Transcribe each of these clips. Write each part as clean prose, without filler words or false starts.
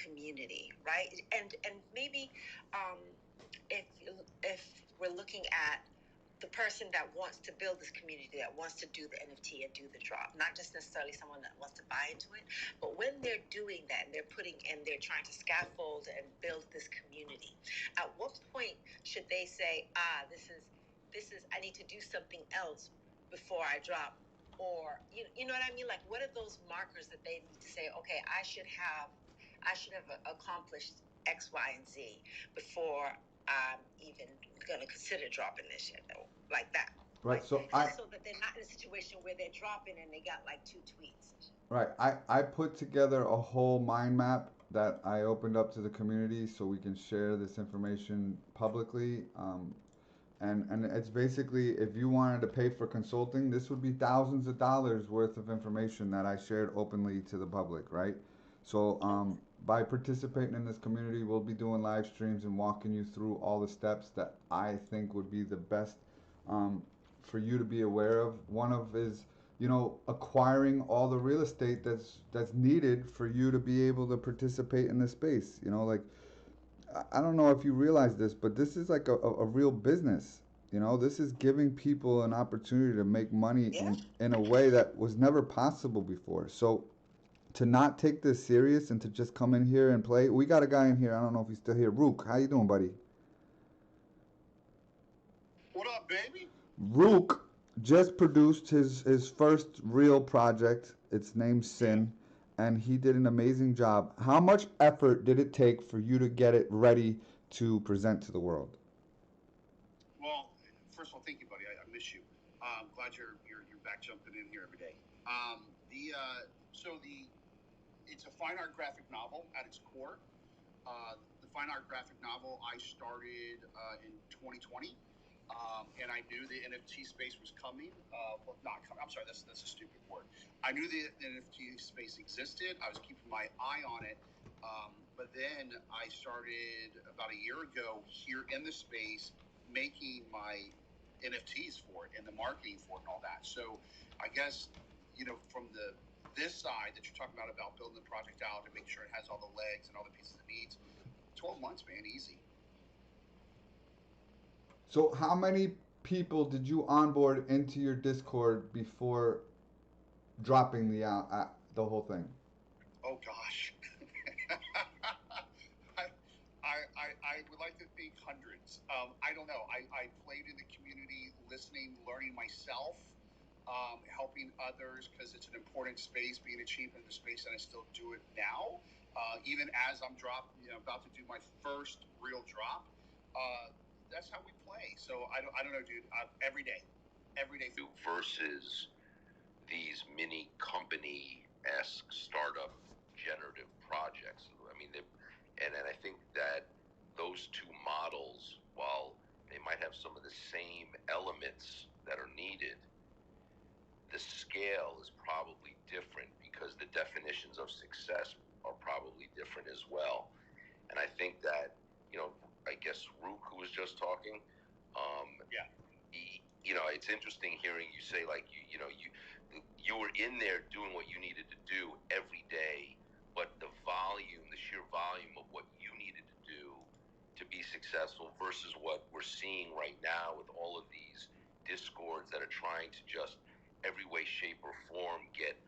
community, right? And maybe if we're looking at the person that wants to build this community, that wants to do the NFT and do the drop, not just necessarily someone that wants to buy into it, but when they're doing that and they're trying to scaffold and build this community, at what point should they say, this is I need to do something else before I drop? Or you know what I mean? Like, what are those markers that they need to say, okay, I should have accomplished X, Y, and Z before I'm even going to consider dropping this shit, like that. Right. Like, so that they're not in a situation where they're dropping and they got like 2 tweets. Right. I put together a whole mind map that I opened up to the community so we can share this information publicly. And it's basically, if you wanted to pay for consulting, this would be thousands of dollars worth of information that I shared openly to the public, right? So by participating in this community, we'll be doing live streams and walking you through all the steps that I think would be the best for you to be aware of. One of is, acquiring all the real estate that's needed for you to be able to participate in this space. Like, I don't know if you realize this, but this is like a real business. This is giving people an opportunity to make money in a way that was never possible before. So to not take this serious and to just come in here and play, we got a guy in here. I don't know if he's still here. Rook, how you doing, buddy? What up, baby? Rook just produced his first real project. It's named Sin. And he did an amazing job. How much effort did it take for you to get it ready to present to the world? Well, first of all, thank you, buddy. I miss you. I'm glad you're back jumping in here every day. It's a fine art graphic novel at its core. The fine art graphic novel I started in 2020. And I knew the NFT space was coming. Well, not coming. I'm sorry, that's a stupid word. I knew the NFT space existed. I was keeping my eye on it. But then I started about a year ago here in the space making my NFTs for it and the marketing for it and all that. So I guess, from this side that you're talking about building the project out and make sure it has all the legs and all the pieces it needs, 12 months, man, easy. So how many people did you onboard into your Discord before dropping the whole thing? Oh gosh, I would like to think hundreds. I don't know. I played in the community, listening, learning myself, helping others because it's an important space. Being a champion in the space, and I still do it now. Even as I'm about to do my first real drop. That's how we play. So I don't know, dude. Every day. Versus these mini company-esque startup generative projects. I mean, and I think that those two models, while they might have some of the same elements that are needed, the scale is probably different because the definitions of success are probably different as well. And I think that, I guess Rook, who was just talking, it's interesting hearing you say, like, you were in there doing what you needed to do every day, but the sheer volume of what you needed to do to be successful versus what we're seeing right now with all of these discords that are trying to just every way, shape, or form get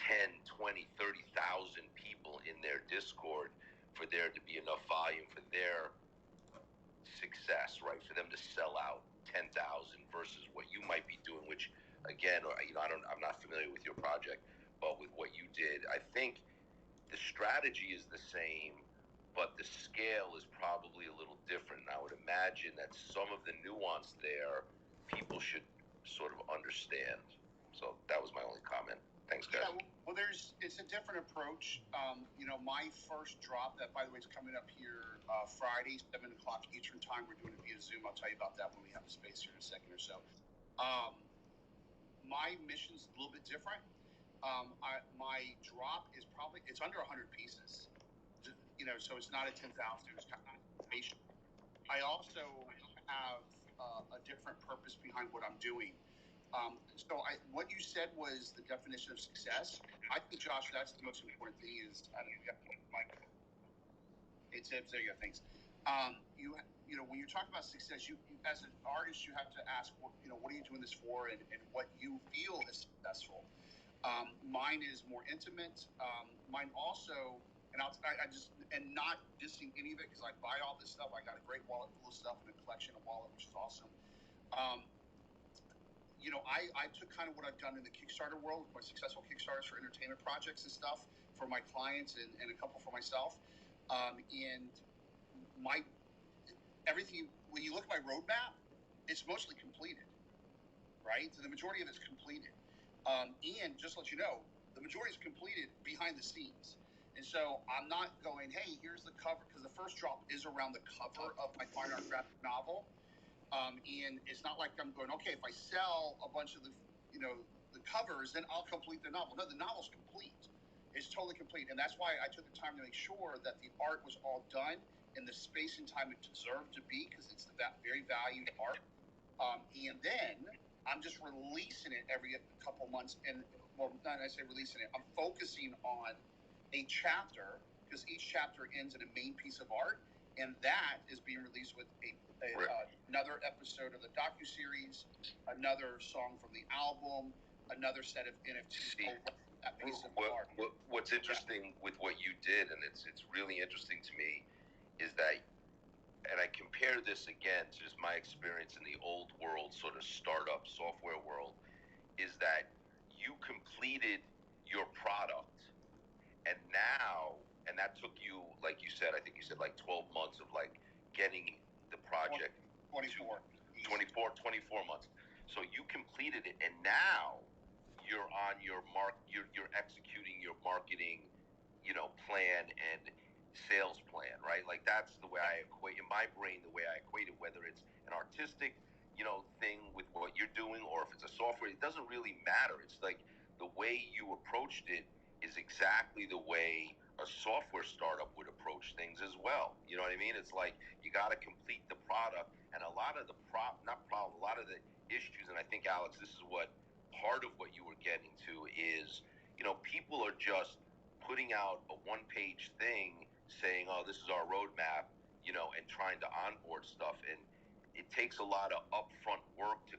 10, 20, 30,000 people in their Discord for there to be enough volume for their success, right? For them to sell out 10,000 versus what you might be doing, which again, I'm not familiar with your project, but with what you did, I think the strategy is the same, but the scale is probably a little different. And I would imagine that some of the nuance there, people should sort of understand. So that was my only comment. Thanks, guys. Yeah, well, it's a different approach. My first drop, that by the way is coming up here Friday, 7 o'clock Eastern time. We're doing it via Zoom. I'll tell you about that when we have the space here in a second or so. My mission's a little bit different. My drop is it's under 100 pieces. So it's not a 10,000. It's kind of information. I also have a different purpose behind what I'm doing. What you said was the definition of success. I think, Josh, that's the most important thing is, tips. There you go. Thanks. You know, when you're talking about success, you as an artist, you have to ask, what are you doing this for, and what you feel is successful. Mine is more intimate. Mine also, and I just, and not dissing any of it because I buy all this stuff. I got a great wallet full of stuff and a collection of wallet, which is awesome. You know, I took kind of what I've done in the Kickstarter world, my successful Kickstarters for entertainment projects and stuff for my clients and a couple for myself. And my everything, when you look at my roadmap, it's mostly completed, right? So the majority of it's completed. And just to let you know, the majority is completed behind the scenes. And so I'm not going, hey, here's the cover, because the first drop is around the cover of my fine art graphic novel. And it's not like I'm going, okay, if I sell a bunch of the covers, then I'll complete the novel. No, the novel's complete. It's totally complete. And that's why I took the time to make sure that the art was all done in the space and time it deserved to be, because it's that very valued art. And then I'm just releasing it every couple months. And, well, not I say releasing it, I'm focusing on a chapter, because each chapter ends in a main piece of art. And that is being released with another episode of the docuseries, another song from the album, another set of NFTs. That piece of art. What's interesting with what you did, and it's really interesting to me, is that, and I compare this again to just my experience in the old world, sort of startup software world, is that you completed your product, and now, and that took you, like you said, I think you said like 12 months of like getting the project. 24 months. So you completed it, and now you're on your you're executing your marketing, plan and sales plan, right? Like that's the way I equate in my brain, the way I equate it, whether it's an artistic, thing with what you're doing, or if it's a software, it doesn't really matter. It's like the way you approached it is exactly the way a software startup would approach things as well. You know what I mean? It's like you got to complete the product, and a lot of the a lot of the issues, and I think, Alex, this is what part of what you were getting to is, people are just putting out a one-page thing saying, oh, this is our roadmap, and trying to onboard stuff, and it takes a lot of upfront work to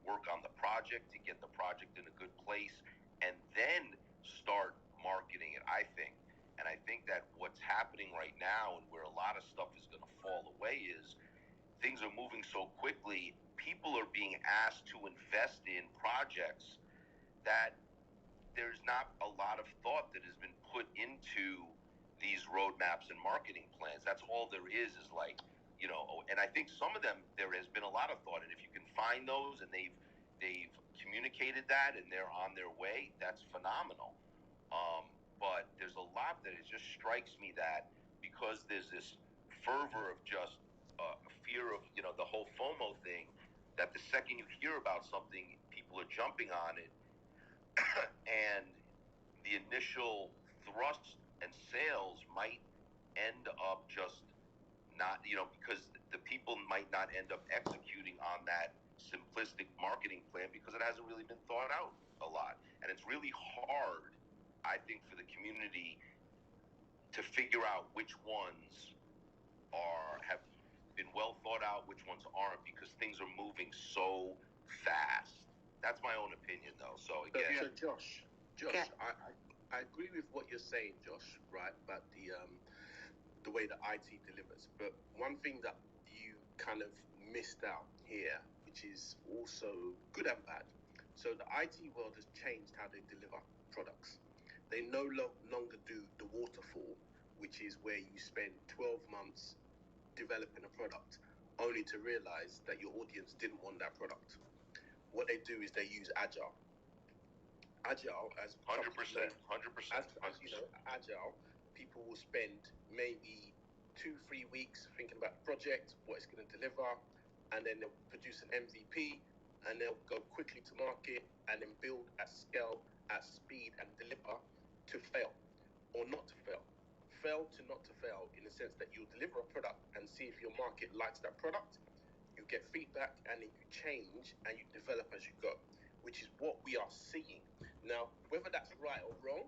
work on the project, to get the project in a good place, and then start marketing it, I think. And I think that what's happening right now, and where a lot of stuff is going to fall away, is things are moving so quickly. People are being asked to invest in projects that there's not a lot of thought that has been put into these roadmaps and marketing plans. That's all there is like, and I think some of them, there has been a lot of thought, and if you can find those and they've communicated that and they're on their way, that's phenomenal. But there's a lot that it just strikes me that because there's this fervor of just fear of, the whole FOMO thing, that the second you hear about something, people are jumping on it, and the initial thrust and sales might end up just not, because the people might not end up executing on that simplistic marketing plan because it hasn't really been thought out a lot. And it's really hard, I think, for the community to figure out which ones have been well thought out, which ones aren't, because things are moving so fast. That's my own opinion, though. So again, so Josh, yeah. I agree with what you're saying, Josh. Right, about the way that IT delivers. But one thing that you kind of missed out here, which is also good and bad. So the IT world has changed how they deliver products. They no longer do the waterfall, which is where you spend 12 months developing a product, only to realize that your audience didn't want that product. What they do is they use Agile. Agile, as 100%. As you know, Agile, people will spend maybe 2-3 weeks thinking about the project, what it's going to deliver, and then they'll produce an MVP, and they'll go quickly to market, and then build at scale, at speed, and deliver to fail, or not to fail. Fail to not to fail, in the sense that you'll deliver a product and see if your market likes that product, you get feedback, and then you change, and you develop as you go, which is what we are seeing. Now, whether that's right or wrong,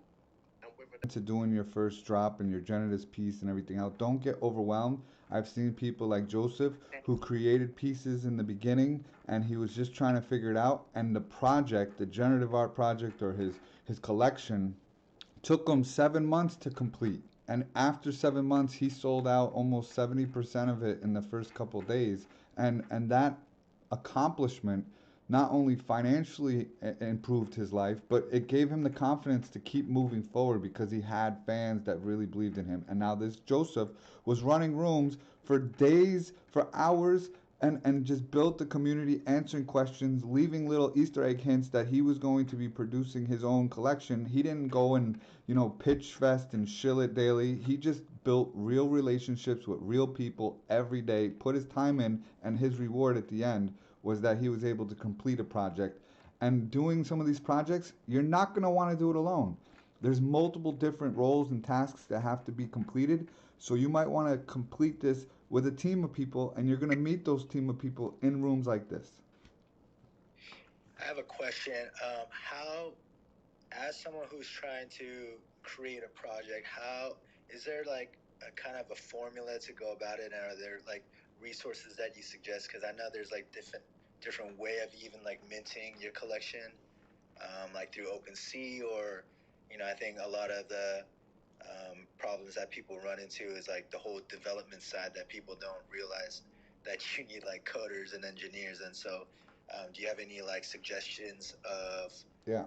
and whether to doing your first drop and your Genesis piece and everything else, don't get overwhelmed. I've seen people like Joseph who created pieces in the beginning and he was just trying to figure it out, and the project, the generative art project or his collection, took him 7 months to complete. And after 7 months, he sold out almost 70% of it in the first couple of days. And that accomplishment not only financially improved his life, but it gave him the confidence to keep moving forward because he had fans that really believed in him. And now this Joseph was running rooms for days, for hours, and just built the community, answering questions, leaving little Easter egg hints that he was going to be producing his own collection. He didn't go and, pitch fest and shill it daily. He just built real relationships with real people every day, put his time in, and his reward at the end was that he was able to complete a project. And doing some of these projects, you're not going to want to do it alone. There's multiple different roles and tasks that have to be completed. So you might want to complete this with a team of people, and you're going to meet those team of people in rooms like this. I have a question. How, as someone who's trying to create a project, is there like a kind of a formula to go about it? And are there like resources that you suggest? Because I know there's like different way of even like minting your collection, like through OpenSea, or I think a lot of the problems that people run into is like the whole development side, that people don't realize that you need like coders and engineers. And so do you have any like suggestions of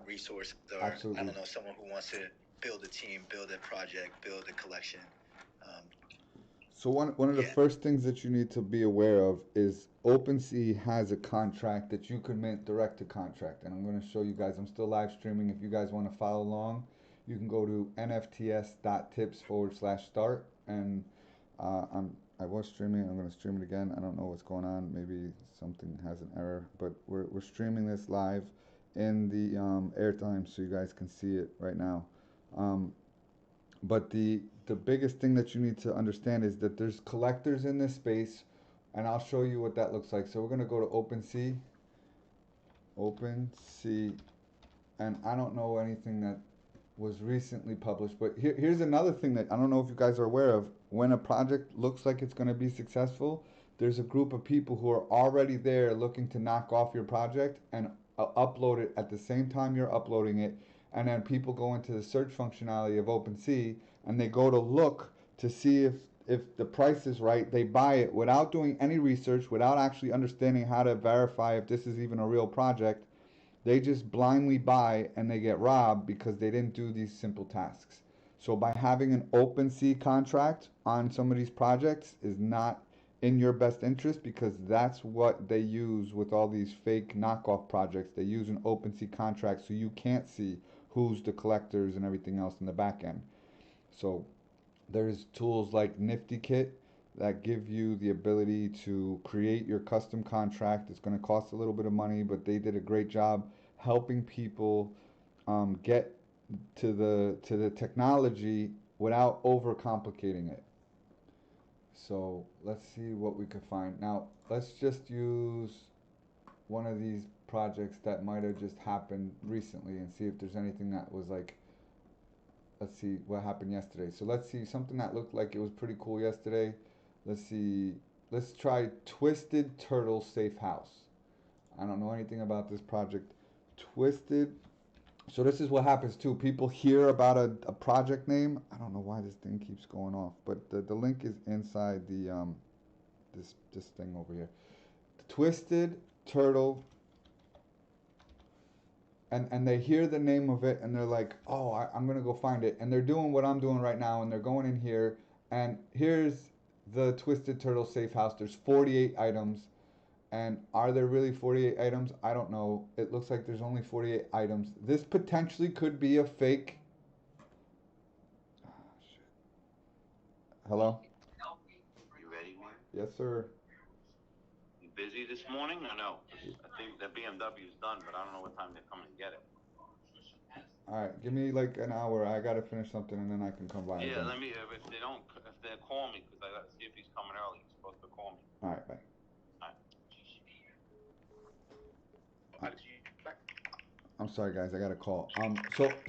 resources, or absolutely. I don't know, someone who wants to build a team, build a project, build a collection? So one of the first things that you need to be aware of is OpenSea has a contract that you can mint direct to contract. And I'm going to show you guys. I'm still live streaming. If you guys want to follow along, you can go to NFTs.tips/start. And I was streaming. I'm going to stream it again. I don't know what's going on. Maybe something has an error. But we're streaming this live in the airtime so you guys can see it right now. But the biggest thing that you need to understand is that there's collectors in this space, and I'll show you what that looks like. So we're going to go to OpenSea, and I don't know anything that was recently published, but here's another thing that I don't know if you guys are aware of. When a project looks like it's going to be successful, there's a group of people who are already there looking to knock off your project and upload it at the same time you're uploading it. And then people go into the search functionality of OpenSea and they go to look to see if the price is right. They buy it without doing any research, without actually understanding how to verify if this is even a real project. They just blindly buy and they get robbed because they didn't do these simple tasks. So by having an OpenSea contract on some of these projects is not in your best interest, because that's what they use with all these fake knockoff projects. They use an OpenSea contract so you can't see who's the collectors and everything else in the back end. So there's tools like NiftyKit that give you the ability to create your custom contract. It's going to cost a little bit of money, but they did a great job helping people get to the technology without overcomplicating it. So let's see what we could find. Now let's just use one of these projects that might have just happened recently and see if there's anything that was like, let's see what happened yesterday. So let's see something that looked like it was pretty cool yesterday. Let's see, let's try Twisted Turtle Safe House. I don't know anything about this project. Twisted. So this is what happens too. People hear about a project name. I don't know why this thing keeps going off, but the link is inside the this thing over here. Twisted Turtle. And they hear the name of it and they're like, oh, I'm going to go find it. And they're doing what I'm doing right now, and they're going in here. And here's the Twisted Turtle Safe House. There's 48 items. And are there really 48 items? I don't know. It looks like there's only 48 items. This potentially could be a fake. Oh, shit. Hello? You ready, man? Yes, sir. You busy this morning or no? I think the BMW is done, but I don't know what time they're coming to get it. All right, give me like an hour. I gotta finish something and then I can come by. Yeah, again. let me. If they call me, because I gotta see if he's coming early. He's supposed to call me. All right, bye. All right. Alex, you back? I'm sorry, guys. I got a call.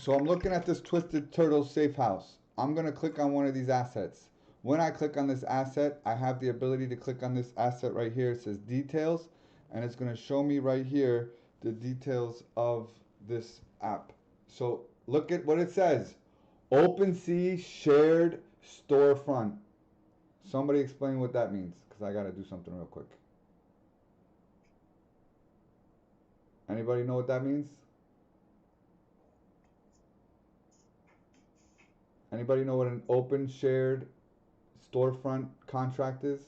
So I'm looking at this Twisted Turtle safe house. I'm gonna click on one of these assets. When I click on this asset, I have the ability to click on this asset right here. It says details, and it's gonna show me right here the details of this app. So look at what it says: OpenSea shared storefront. Somebody explain what that means, because I gotta do something real quick. Anybody know what that means? Anybody know what an open shared storefront contract is?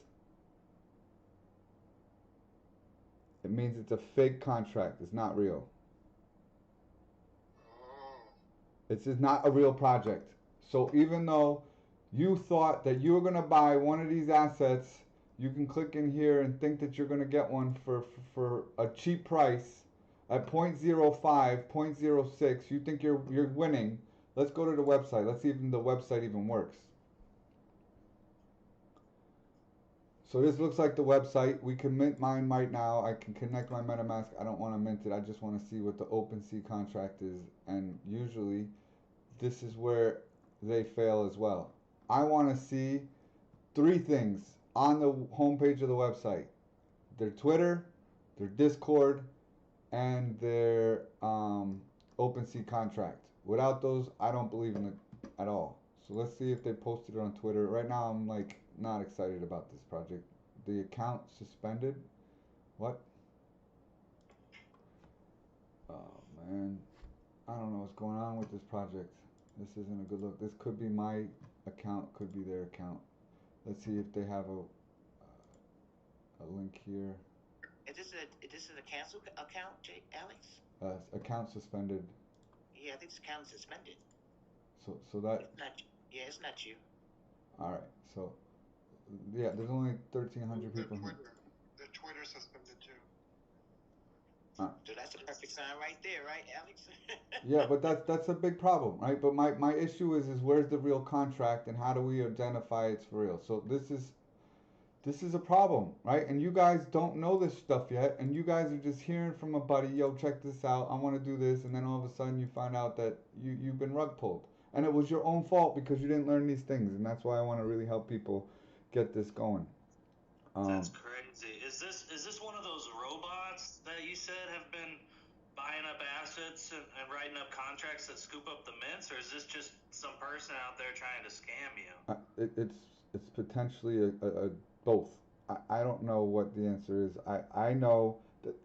It means it's a fake contract. It's not real. It's just not a real project. So even though you thought that you were going to buy one of these assets, you can click in here and think that you're going to get one for a cheap price at 0.05, 0.06. You think you're winning. Let's go to the website. Let's see if the website even works. So this looks like the website. We can mint mine right now. I can connect my MetaMask. I don't want to mint it. I just want to see what the OpenSea contract is. And usually this is where they fail as well. I want to see three things on the homepage of the website: their Twitter, their Discord, and their OpenSea contract. Without those, I don't believe in it at all. So let's see if they posted it on Twitter. Right now, I'm like not excited about this project. The account suspended. What? Oh man, I don't know what's going on with this project. This isn't a good look. This could be my account, could be their account. Let's see if they have a link here. Is this a cancel account, Alex? Account suspended. Yeah, I think this account is suspended. So that. It's not, yeah, it's not you. All right. So yeah, there's only 1,300 people here. The Twitter suspended too. So that's a perfect sign right there, right, Alex? Yeah, but that's a big problem, right? But my issue is where's the real contract and how do we identify it's for real? So this is a problem, right? And you guys don't know this stuff yet, and you guys are just hearing from a buddy, yo, check this out, I want to do this, and then all of a sudden you find out that you've been rug pulled. And it was your own fault because you didn't learn these things, and that's why I want to really help people get this going. That's crazy. Is this one of those robots that you said have been buying up assets and writing up contracts that scoop up the mints, or is this just some person out there trying to scam you? It's potentially a both. I don't know what the answer is. I know that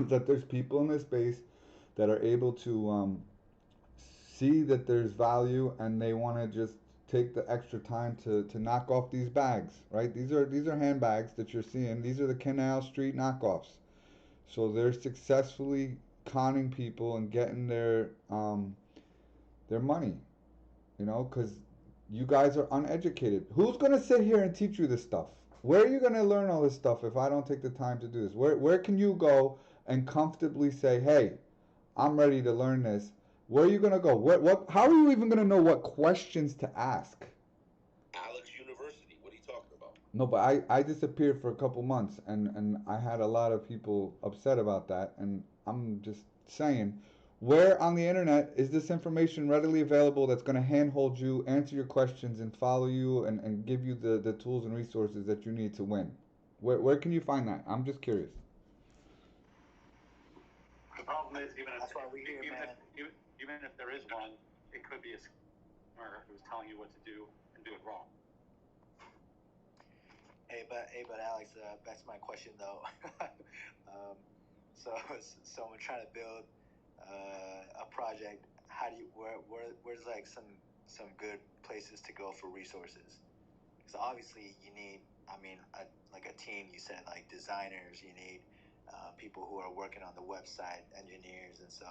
that there's people in this space that are able to see that there's value and they want to just take the extra time to knock off these bags, right? These are handbags that you're seeing. These are the Canal Street knockoffs. So they're successfully conning people and getting their money, you know, because you guys are uneducated. Who's going to sit here and teach you this stuff? Where are you going to learn all this stuff if I don't take the time to do this? Where can you go and comfortably say, hey, I'm ready to learn this? Where are you going to go? How are you even going to know what questions to ask? Alex University, what are you talking about? No, but I disappeared for a couple months, and I had a lot of people upset about that, and I'm just saying, where on the internet is this information readily available that's going to handhold you, answer your questions, and follow you, and give you the tools and resources that you need to win? Where can you find that? I'm just curious. The problem is, even if there is one, it could be a scammer who's telling you what to do and do it wrong. Hey, but Alex, back to my question though. So I'm trying to build a project. How do you where's like some good places to go for resources? Because obviously you need, like a team. You said like designers. You need people who are working on the website, engineers, and so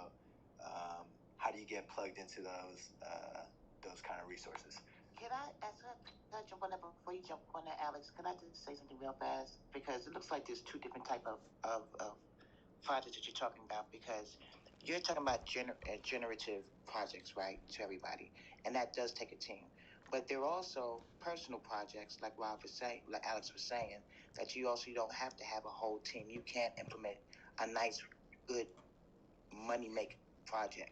how do you get plugged into those kind of resources? Can I jump on that before you jump on that, Alex? Can I just say something real fast? Because it looks like there's two different type of projects that you're talking about. Because you're talking about generative projects, right, to everybody, and that does take a team. But there are also personal projects, like Rob was saying, like Alex was saying, that you don't have to have a whole team. You can implement a nice, good money making project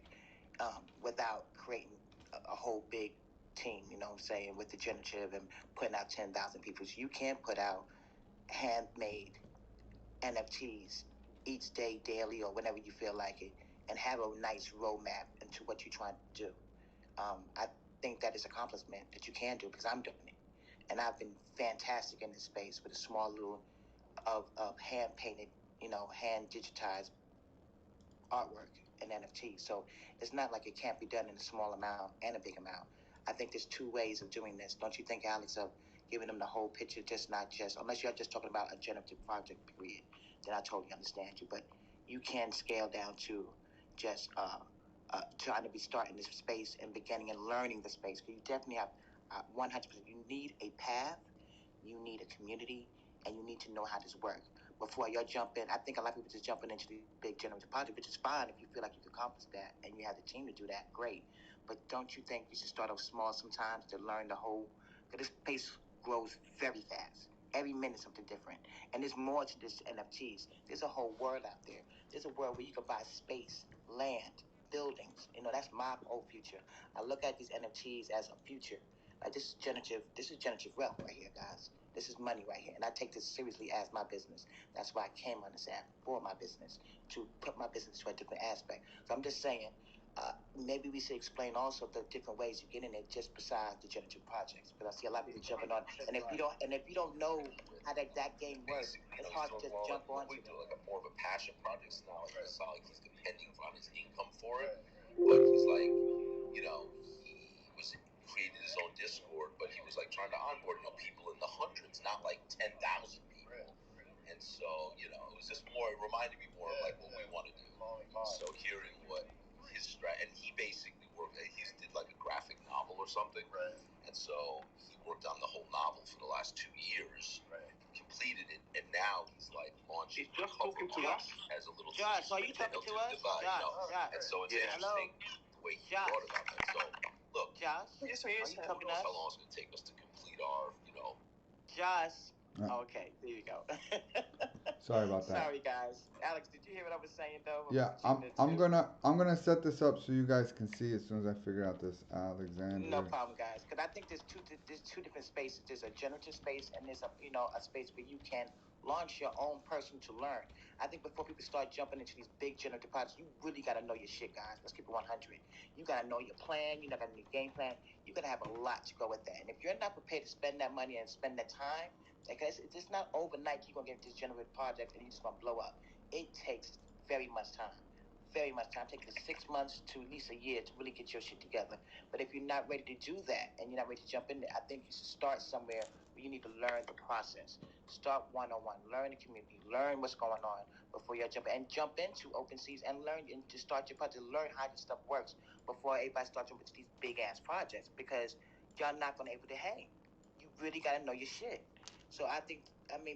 without creating a whole big team, you know what I'm saying, with the generative and putting out 10,000 people. So you can put out handmade NFTs each day, daily, or whenever you feel like it, and have a nice roadmap into what you're trying to do. I think that is an accomplishment that you can do because I'm doing it. And I've been fantastic in this space with a small little of hand painted, hand digitized artwork and NFT. So it's not like it can't be done in a small amount and a big amount. I think there's two ways of doing this. Don't you think, Alex, of giving them the whole picture, unless you're just talking about a generative project, period, then I totally understand you. But you can scale down to just trying to be starting this space and beginning and learning the space. Because you definitely have 100%. You need a path, you need a community, and you need to know how this works. Before y'all jump in, I think a lot of people just jumping into the big generative project, which is fine if you feel like you can accomplish that and you have the team to do that, great. But don't you think you should start off small sometimes to learn the whole, because this space grows very fast. Every minute something different. And there's more to this NFTs. There's a whole world out there. There's a world where you can buy space, land, buildings. That's my whole future. I look at these NFTs as a future. Like this is generative wealth right here, guys. This is money right here. And I take this seriously as my business. That's why I came on this app for my business, to put my business to a different aspect. So I'm just saying, maybe we should explain also the different ways you get in it, just besides the generative projects. Because I see a lot of people jumping on, and if you don't know how that game works, it's hard to just jump on. We do like a more of a passion project. It's not like it's not like he's depending on his income for it, but he's like, he was created his own Discord, but he was like trying to onboard people in the hundreds, not like 10,000 people. And so it was just more. It reminded me more of like what we want to do. So hearing what his and he basically worked. He did like a graphic novel or something, right? And so he worked on the whole novel for the last 2 years, right? Completed it, and now he's like launching. He's just talking to us as a little. Josh, are you talking to us? Josh. And so it's interesting the way he thought about that. So look, Josh, are you talking to us? How long it's going to take us to complete our, Josh. Okay, there you go. Sorry about that. Sorry, guys. Alex, did you hear what I was saying though? Yeah, I'm gonna set this up so you guys can see as soon as I figure out this Alexander. No problem, guys. Because I think there's two different spaces. There's a generative space and there's a space where you can launch your own person to learn. I think before people start jumping into these big generative projects, you really got to know your shit, guys. Let's keep it 100. You got to know your plan. You got to know your game plan. You got to have a lot to go with that. And if you're not prepared to spend that money and spend that time, because it's not overnight you're going to get this generative project and you're just going to blow up. It takes very much time. Very much time. It takes 6 months to at least a year to really get your shit together. But if you're not ready to do that and you're not ready to jump in there, I think you should start somewhere where you need to learn the process. Start one-on-one. Learn the community. Learn what's going on before you jump in. And jump into OpenSeas and learn and to start your project. Learn how this stuff works before everybody starts jumping into these big-ass projects, because y'all not going to be able to hang. You really got to know your shit. So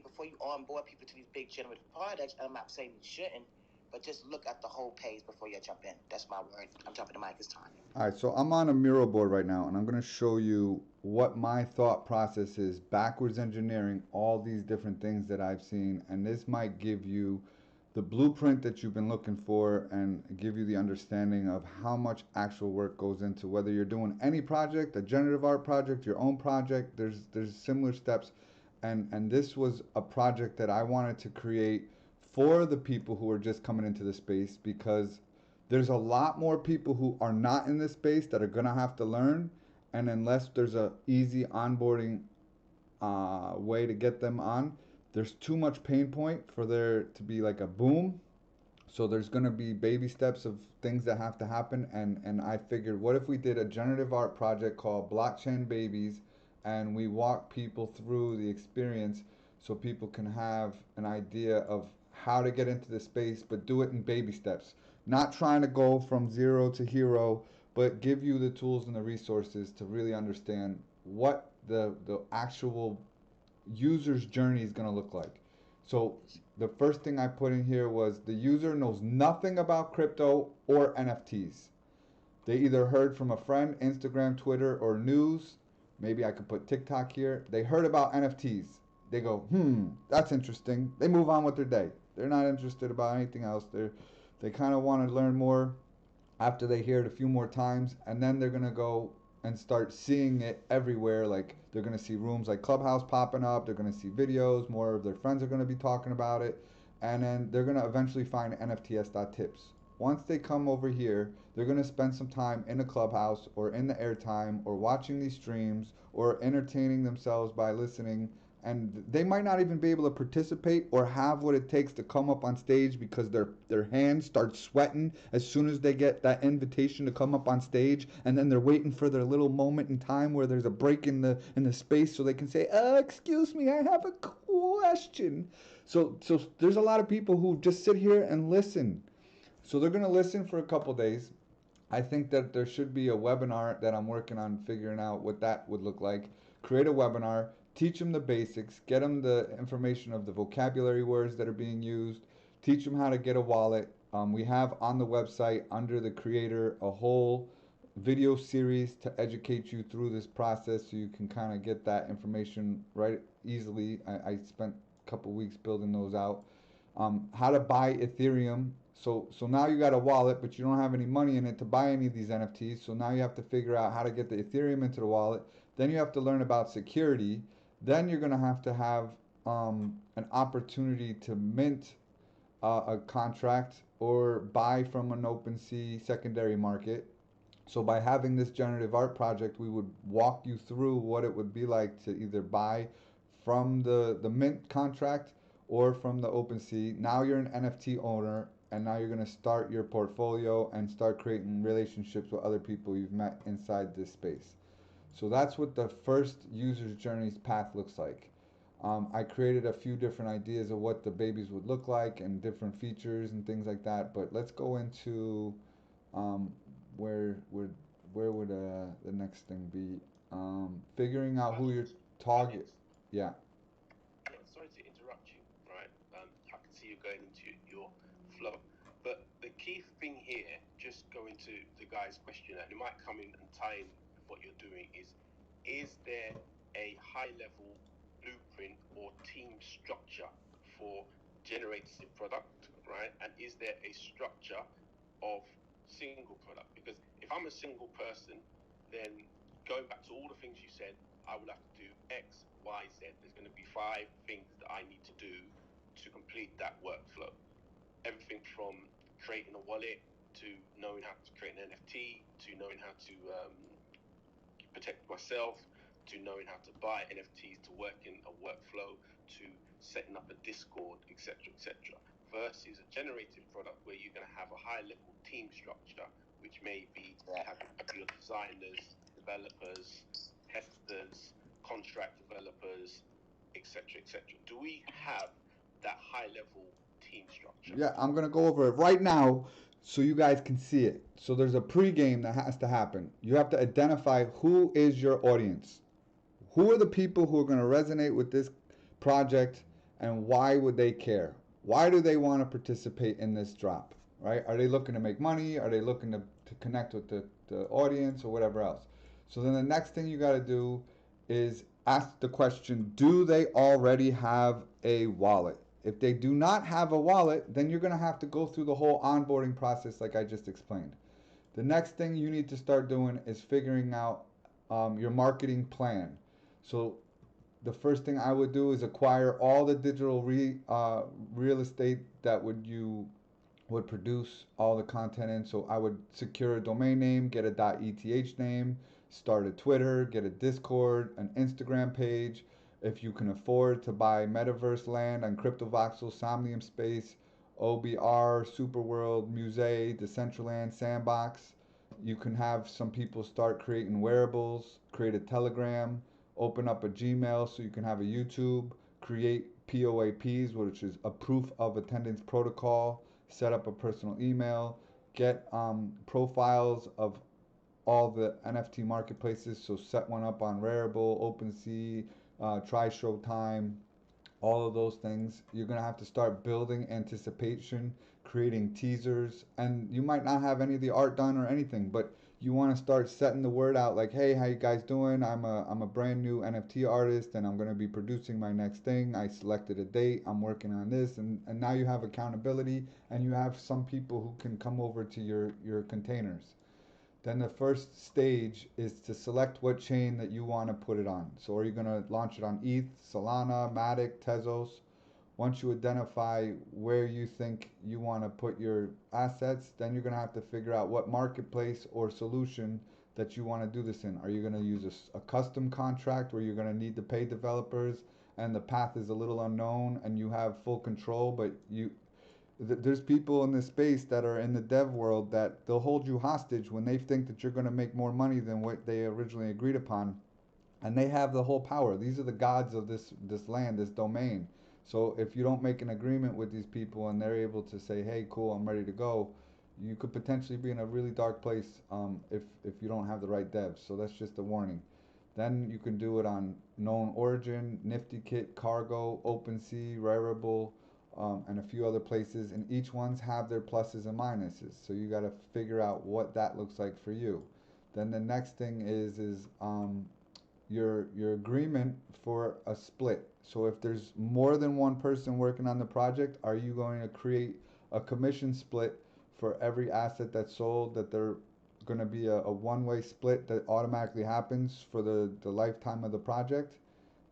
before you onboard people to these big generative projects, I'm not saying you shouldn't, but just look at the whole page before you jump in. That's my word. I'm jumping the mic this time. All right, so I'm on a mural board right now, and I'm going to show you what my thought process is, backwards engineering all these different things that I've seen, and this might give you the blueprint that you've been looking for and give you the understanding of how much actual work goes into whether you're doing any project, a generative art project, your own project. There's similar steps. And this was a project that I wanted to create for the people who are just coming into the space, because there's a lot more people who are not in this space that are going to have to learn. And unless there's a easy onboarding way to get them on, there's too much pain point for there to be like a boom. So there's going to be baby steps of things that have to happen. And I figured, what if we did a generative art project called Blockchain Babies, and we walk people through the experience so people can have an idea of how to get into the space, but do it in baby steps. Not trying to go from zero to hero, but give you the tools and the resources to really understand what the actual user's journey is going to look like. So the first thing I put in here was the user knows nothing about crypto or NFTs. They either heard from a friend, Instagram, Twitter, or news. Maybe I could put TikTok here. They heard about NFTs. They go, that's interesting. They move on with their day. They're not interested about anything else. They kind of want to learn more after they hear it a few more times, and then they're gonna go and start seeing it everywhere. Like they're gonna see rooms like Clubhouse popping up. They're gonna see videos. More of their friends are gonna be talking about it, and then they're gonna eventually find NFTs.tips. Once they come over here, they're gonna spend some time in a Clubhouse or in the airtime or watching these streams or entertaining themselves by listening, and they might not even be able to participate or have what it takes to come up on stage because their hands start sweating as soon as they get that invitation to come up on stage, and then they're waiting for their little moment in time where there's a break in the space so they can say, excuse me, I have a question. So there's a lot of people who just sit here and listen. So they're going to listen for a couple days. I think that there should be a webinar that I'm working on figuring out what that would look like. Create a webinar, teach them the basics, get them the information of the vocabulary words that are being used, teach them how to get a wallet. We have on the website under the creator a whole video series to educate you through this process so you can kind of get that information right easily. I spent a couple weeks building those out. How to buy Ethereum. So now you got a wallet, but you don't have any money in it to buy any of these NFTs. So now you have to figure out how to get the Ethereum into the wallet. Then you have to learn about security. Then you're going to have an opportunity to mint a contract or buy from an OpenSea secondary market. So by having this generative art project, we would walk you through what it would be like to either buy from the mint contract or from the OpenSea. Now you're an NFT owner, and now you're going to start your portfolio and start creating relationships with other people you've met inside this space. So that's what the first user's journey's path looks like. I created a few different ideas of what the babies would look like and different features and things like that. But let's go into um, where would the next thing be? Figuring out who your target. Yeah. Yeah, sorry to interrupt you, right? I can see you going into your flow. But the key thing here, just going to the guy's question, and it might come in and tie in with what you're doing, is there a high level blueprint or team structure for generating product, right? And is there a structure of single product? Because if I'm a single person, then going back to all the things you said, I would have to do X, Y, Z. There's going to be 5 things that I need to do to complete that workflow. Everything from creating a wallet to knowing how to create an NFT to knowing how to protect myself to knowing how to buy NFTs to work in a workflow to setting up a Discord, etc., etc. Versus a generative product where you're going to have a high level team structure, which may be having your designers, developers, testers, contract developers, etc., etc. Do we have that high level team structure? Yeah, I'm gonna go over it right now so you guys can see it. So there's a pregame that has to happen. You have to identify who is your audience. Who are the people who are going to resonate with this project, and why would they care? Why do they want to participate in this drop, right? Are they looking to make money? Are they looking to connect with the audience or whatever else? So then the next thing you got to do is ask the question, do they already have a wallet? If they do not have a wallet, then you're going to have to go through the whole onboarding process like I just explained. The next thing you need to start doing is figuring out your marketing plan. So the first thing I would do is acquire all the digital real estate that you would produce all the content in. So I would secure a domain name, get a .eth name, start a Twitter, get a Discord, an Instagram page. If you can afford to buy Metaverse land on CryptoVoxel, Somnium Space, OBR, Superworld, Musée, Decentraland, Sandbox. You can have some people start creating wearables, create a Telegram, open up a Gmail so you can have a YouTube, create POAPs, which is a proof of attendance protocol, set up a personal email, get profiles of all the NFT marketplaces. So set one up on Wearables, OpenSea, Try Showtime, all of those things. You're going to have to start building anticipation, creating teasers, and you might not have any of the art done or anything, but you want to start setting the word out like, hey, how you guys doing? I'm a brand new NFT artist and I'm going to be producing my next thing. I selected a date. I'm working on this. And now you have accountability and you have some people who can come over to your containers. Then the first stage is to select what chain that you want to put it on. So are you going to launch it on ETH, Solana, Matic, Tezos? Once you identify where you think you want to put your assets, then you're going to have to figure out what marketplace or solution that you want to do this in. Are you going to use a custom contract where you're going to need to pay developers and the path is a little unknown and you have full control, but there's people in this space that are in the dev world that they'll hold you hostage when they think that you're going to make more money than what they originally agreed upon, and they have the whole power. These are the gods of this land, this domain. So if you don't make an agreement with these people and they're able to say, hey, cool, I'm ready to go, you could potentially be in a really dark place if you don't have the right devs. So that's just a warning. Then you can do it on Known Origin, Nifty Kit, Cargo, OpenSea, Wearable, and a few other places. And each ones have their pluses and minuses. So you got to figure out what that looks like for you. Then the next thing is your agreement for a split. So if there's more than one person working on the project, are you going to create a commission split for every asset that's sold, that they're going to be a one-way split that automatically happens for the lifetime of the project?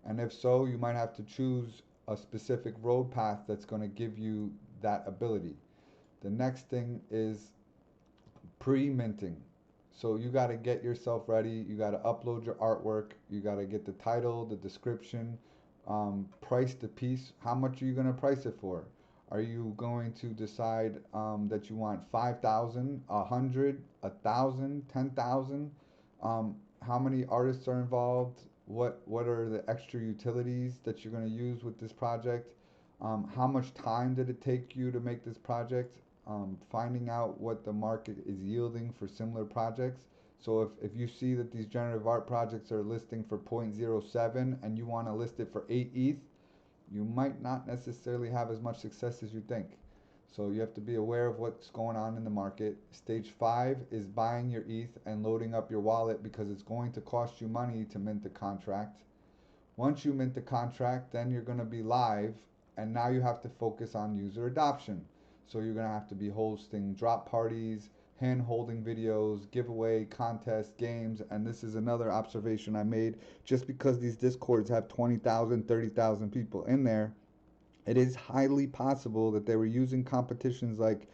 And if so, you might have to choose a specific road path that's going to give you that ability. The next thing is pre-minting. So you got to get yourself ready. You got to upload your artwork. You got to get the title, the description, price the piece. How much are you going to price it for? Are you going to decide that you want 5,000, 100, 1,000, 10,000? How many artists are involved? What are the extra utilities that you're going to use with this project? How much time did it take you to make this project? Finding out what the market is yielding for similar projects. So if you see that these generative art projects are listing for 0.07 and you want to list it for 8 ETH, you might not necessarily have as much success as you think. So you have to be aware of what's going on in the market. Stage 5 is buying your ETH and loading up your wallet because it's going to cost you money to mint the contract. Once you mint the contract, then you're going to be live, and now you have to focus on user adoption. So you're going to have to be hosting drop parties, hand holding videos, giveaway, contests, games. And this is another observation I made. Just because these discords have 20,000, 30,000 people in there, it is highly possible that they were using competitions like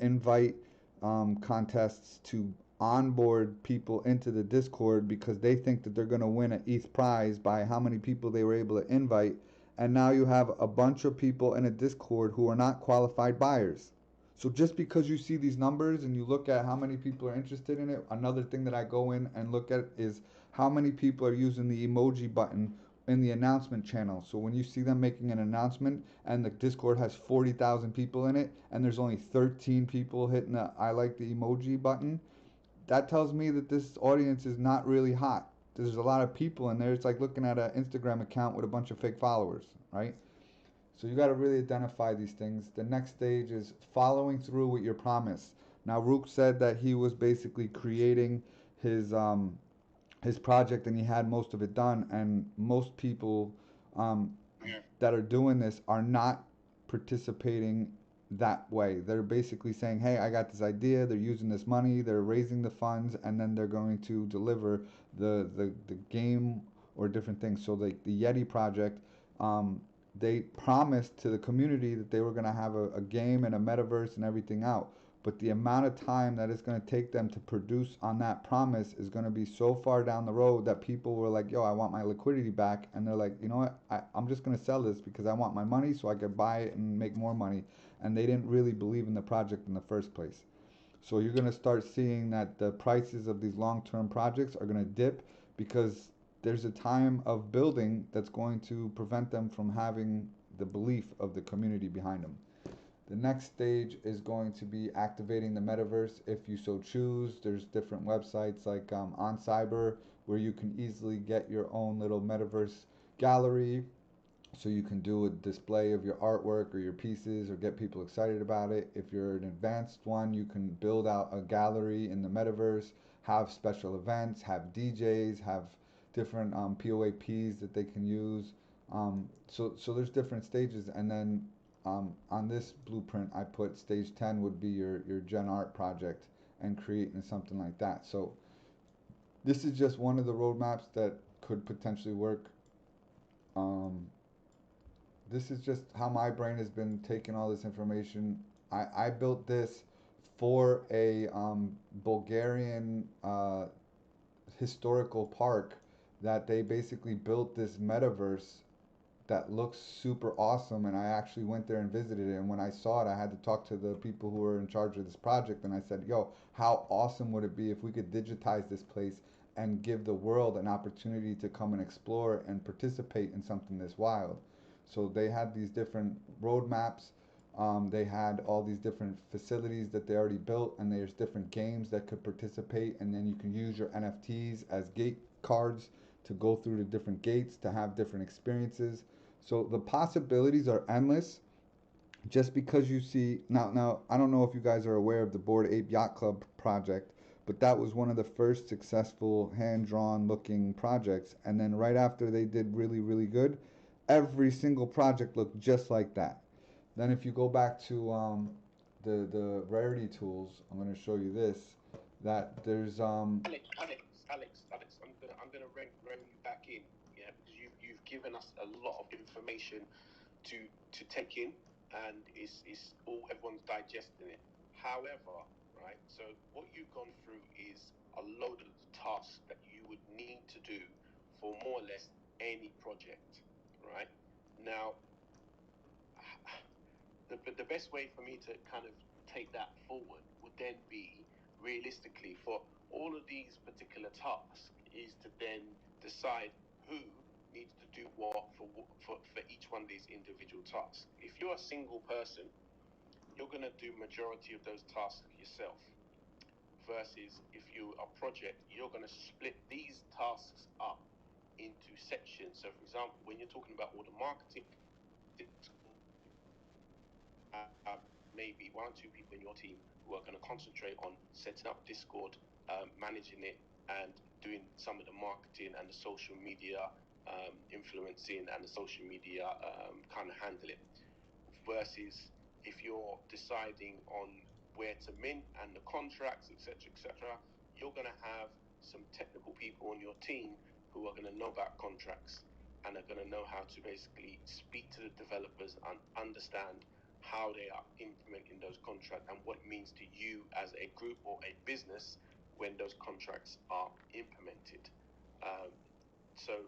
invite contests to onboard people into the Discord because they think that they're going to win an ETH prize by how many people they were able to invite. And now you have a bunch of people in a Discord who are not qualified buyers. So just because you see these numbers and you look at how many people are interested in it, another thing that I go in and look at is how many people are using the emoji button in the announcement channel. So when you see them making an announcement and the Discord has 40,000 people in it and there's only 13 people hitting the I like the emoji button, that tells me that this audience is not really hot. There's a lot of people in there. It's like looking at an Instagram account with a bunch of fake followers, right? So you got to really identify these things. The next stage is following through with your promise. Now, Rook said that he was basically creating his project and he had most of it done. And most people that are doing this are not participating that way. They're basically saying, hey, I got this idea. They're using this money. They're raising the funds, and then they're going to deliver the game or different things. So the Yeti project, they promised to the community that they were going to have a game and a metaverse and everything out. But the amount of time that it's going to take them to produce on that promise is going to be so far down the road that people were like, yo, I want my liquidity back. And they're like, you know what? I'm just going to sell this because I want my money so I could buy it and make more money. And they didn't really believe in the project in the first place. So you're going to start seeing that the prices of these long-term projects are going to dip because there's a time of building that's going to prevent them from having the belief of the community behind them. The next stage is going to be activating the metaverse if you so choose. There's different websites like On Cyber where you can easily get your own little metaverse gallery. So you can do a display of your artwork or your pieces or get people excited about it. If you're an advanced one, you can build out a gallery in the metaverse, have special events, have DJs, have different POAPs that they can use. So there's different stages, and then on this blueprint, I put stage 10 would be your Gen Art project and creating something like that. So this is just one of the roadmaps that could potentially work. This is just how my brain has been taking all this information. I built this for a Bulgarian historical park that they basically built this metaverse that looks super awesome, and I actually went there and visited it. And when I saw it, I had to talk to the people who were in charge of this project, and I said, yo, how awesome would it be if we could digitize this place and give the world an opportunity to come and explore and participate in something this wild. So they had these different roadmaps. They had all these different facilities that they already built, and there's different games that could participate, and then you can use your NFTs as gate cards to go through the different gates to have different experiences. So the possibilities are endless. Just because you see now, I don't know if you guys are aware of the Bored Ape Yacht Club project, but that was one of the first successful hand-drawn looking projects. And then right after they did really, really good, every single project looked just like that. Then if you go back to the rarity tools, I'm going to show you this. That there's Alex, I'm gonna rein you back in, yeah, because you've given us a lot of information to take in, and it's all everyone's digesting it. However, right, so what you've gone through is a load of tasks that you would need to do for more or less any project, right? Now, the best way for me to kind of take that forward would then be realistically for all of these particular tasks is to then decide who needs to do what for each one of these individual tasks. If you're a single person, you're going to do majority of those tasks yourself, versus if you're a project, you're going to split these tasks up into sections. So for example, when you're talking about all the marketing, maybe one or two people in your team who are going to concentrate on setting up Discord, managing it, and doing some of the marketing and the social media influencing and the social media kind of handle it. Versus if you're deciding on where to mint and the contracts, etc., you're going to have some technical people on your team who are going to know about contracts and are going to know how to basically speak to the developers and understand how they are implementing those contracts and what it means to you as a group or a business when those contracts are implemented. So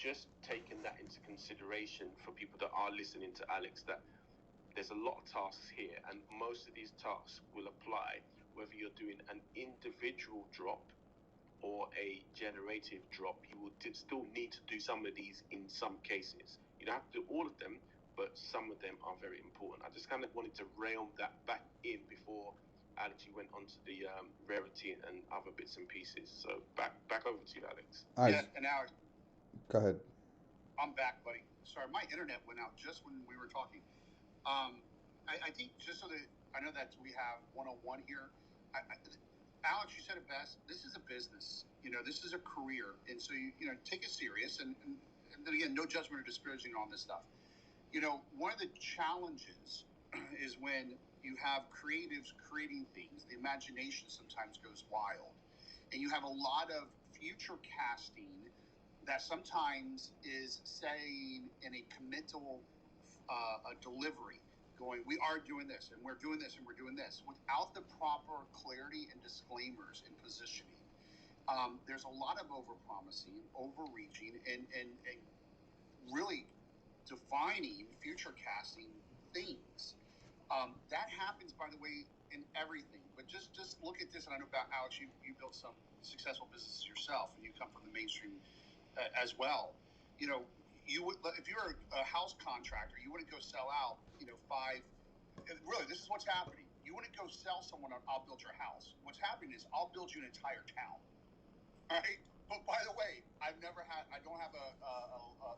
just taking that into consideration for people that are listening to Alex, that there's a lot of tasks here, and most of these tasks will apply whether you're doing an individual drop or a generative drop. You will still need to do some of these in some cases. You don't have to do all of them, but some of them are very important. I just kind of wanted to realm that back in before Alex, you went on to the rarity and other bits and pieces. So back over to you, Alex. Yeah, and Alex, go ahead. I'm back, buddy. Sorry, my internet went out just when we were talking. I think just so that I know that we have 101 here. Alex, you said it best. This is a business. This is a career, and so you take it serious. And then again, no judgment or disparaging on this stuff. One of the challenges is when you have creatives creating things. The imagination sometimes goes wild, and you have a lot of future casting that sometimes is saying in a committal a delivery, going, we are doing this, and we're doing this, and we're doing this, without the proper clarity and disclaimers and positioning. There's a lot of overpromising, overreaching, and really defining future casting things. That happens, by the way, in everything. But just look at this, and I know about Alex, you built some successful businesses yourself, and you come from the mainstream as well. You would, if you're a house contractor, you wouldn't go sell out, five. Really, this is what's happening. You wouldn't go sell someone on, I'll build your house. What's happening is I'll build you an entire town. All right. But by the way, I don't have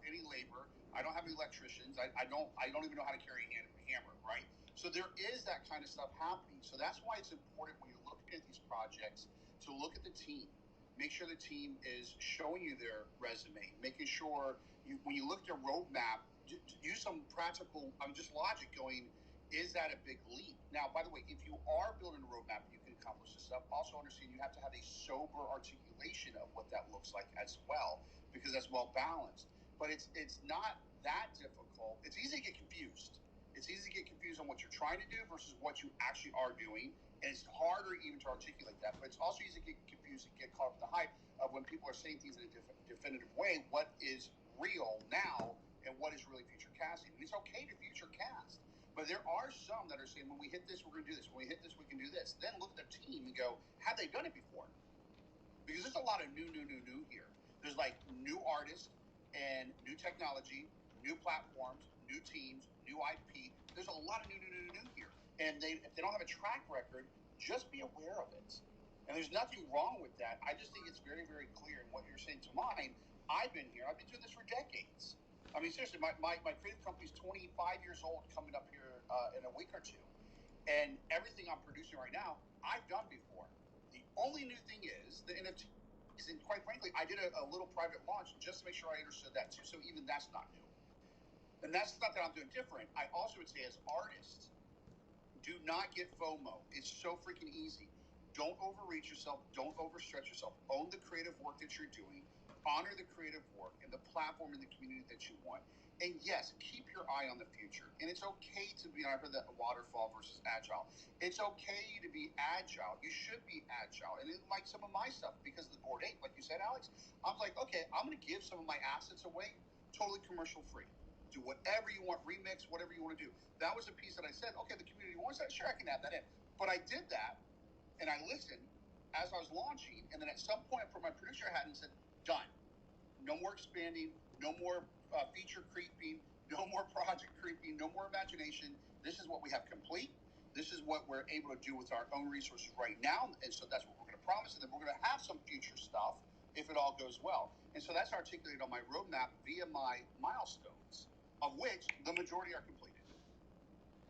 any labor. I don't have any electricians. I don't even know how to carry a hammer. Right. So there is that kind of stuff happening. So that's why it's important when you're looking at these projects to look at the team, make sure the team is showing you their resume, making sure when you look at their roadmap, use some practical, just logic going, is that a big leap? Now, by the way, if you are building a roadmap, you can accomplish this stuff. Also understand you have to have a sober articulation of what that looks like as well, because that's well balanced. But it's not that difficult. It's easy to get confused. It's easy to get confused on what you're trying to do versus what you actually are doing. And it's harder even to articulate that. But it's also easy to get confused and get caught up in the hype of when people are saying things in a definitive way, what is real now and what is really future casting. And it's okay to future cast. But there are some that are saying, when we hit this, we're going to do this. When we hit this, we can do this. Then look at their team and go, have they done it before? Because there's a lot of new here. There's like new artists and new technology, new platforms, new teams, new IP. There's a lot of new here. And if they don't have a track record, just be aware of it. And there's nothing wrong with that. I just think it's very, very clear in what you're saying to mine. I've been here. I've been doing this for decades. I mean, seriously, my creative company is 25 years old coming up here in a week or two. And everything I'm producing right now, I've done before. The only new thing is the NFTs. And quite frankly, I did a little private launch just to make sure I understood that too. So even that's not new. And that's not that I'm doing different. I also would say as artists, do not get FOMO. It's so freaking easy. Don't overreach yourself. Don't overstretch yourself. Own the creative work that you're doing. Honor the creative work and the platform and the community that you want. And yes, keep your eye on the future. And it's okay to be, I heard that waterfall versus agile. It's okay to be agile. You should be agile. And like some of my stuff, because of the Bored Ape, like you said, Alex, I'm like, okay, I'm going to give some of my assets away totally commercial free. Do whatever you want, remix, whatever you want to do. That was a piece that I said, okay, the community wants that. Sure, I can add that in. But I did that, and I listened as I was launching, and then at some point I put my producer hat and said, done. No more expanding, no more feature creeping, no more project creeping, no more imagination. This is what we have complete. This is what we're able to do with our own resources right now, and so that's what we're going to promise, and then we're going to have some future stuff if it all goes well. And so that's articulated on my roadmap via my milestones, of which the majority are completed.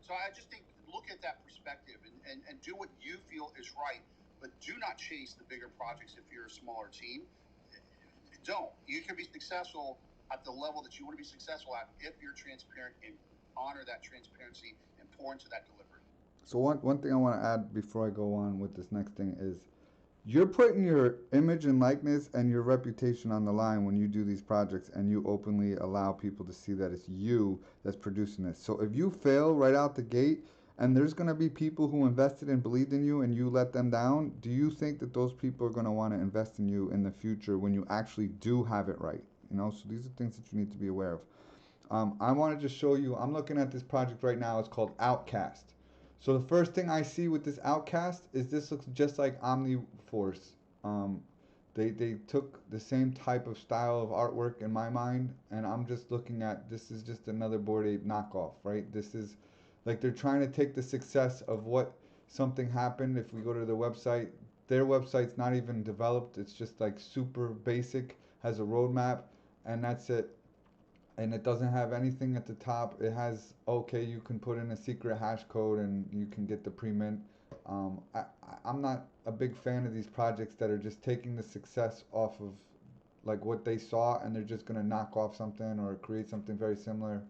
So I just think, look at that perspective and do what you feel is right, but do not chase the bigger projects if you're a smaller team. Don't. You can be successful at the level that you want to be successful at if you're transparent and honor that transparency and pour into that delivery. So one thing I want to add before I go on with this next thing is, you're putting your image and likeness and your reputation on the line when you do these projects, and you openly allow people to see that it's you that's producing this. So if you fail right out the gate, and there's going to be people who invested and believed in you, and you let them down, do you think that those people are going to want to invest in you in the future when you actually do have it right? You know, so these are things that you need to be aware of. I want to just show you, I'm looking at this project right now. It's called Outcast. So the first thing I see with this Outcast is this looks just like Omniforce. They took the same type of style of artwork in my mind, and I'm just looking at, this is just another Bored Ape knockoff, right? This is like they're trying to take the success of what something happened. If we go to their website's not even developed. It's just like super basic, has a roadmap, and that's it. And it doesn't have anything at the top. It has, okay, you can put in a secret hash code and you can get the pre-mint. I'm not a big fan of these projects that are just taking the success off of like what they saw, and they're just going to knock off something or create something very similar.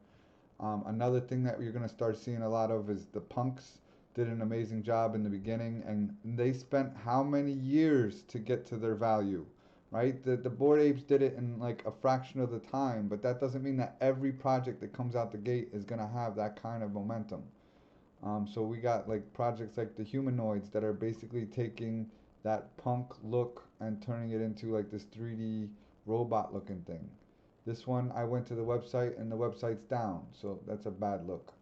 Another thing that you're going to start seeing a lot of is the punks did an amazing job in the beginning, and they spent how many years to get to their value, right? The Bored Apes did it in like a fraction of the time, but that doesn't mean that every project that comes out the gate is going to have that kind of momentum. So we got like projects like the Humanoids that are basically taking that punk look and turning it into like this 3D robot looking thing. This one, I went to the website and the website's down, so that's a bad look.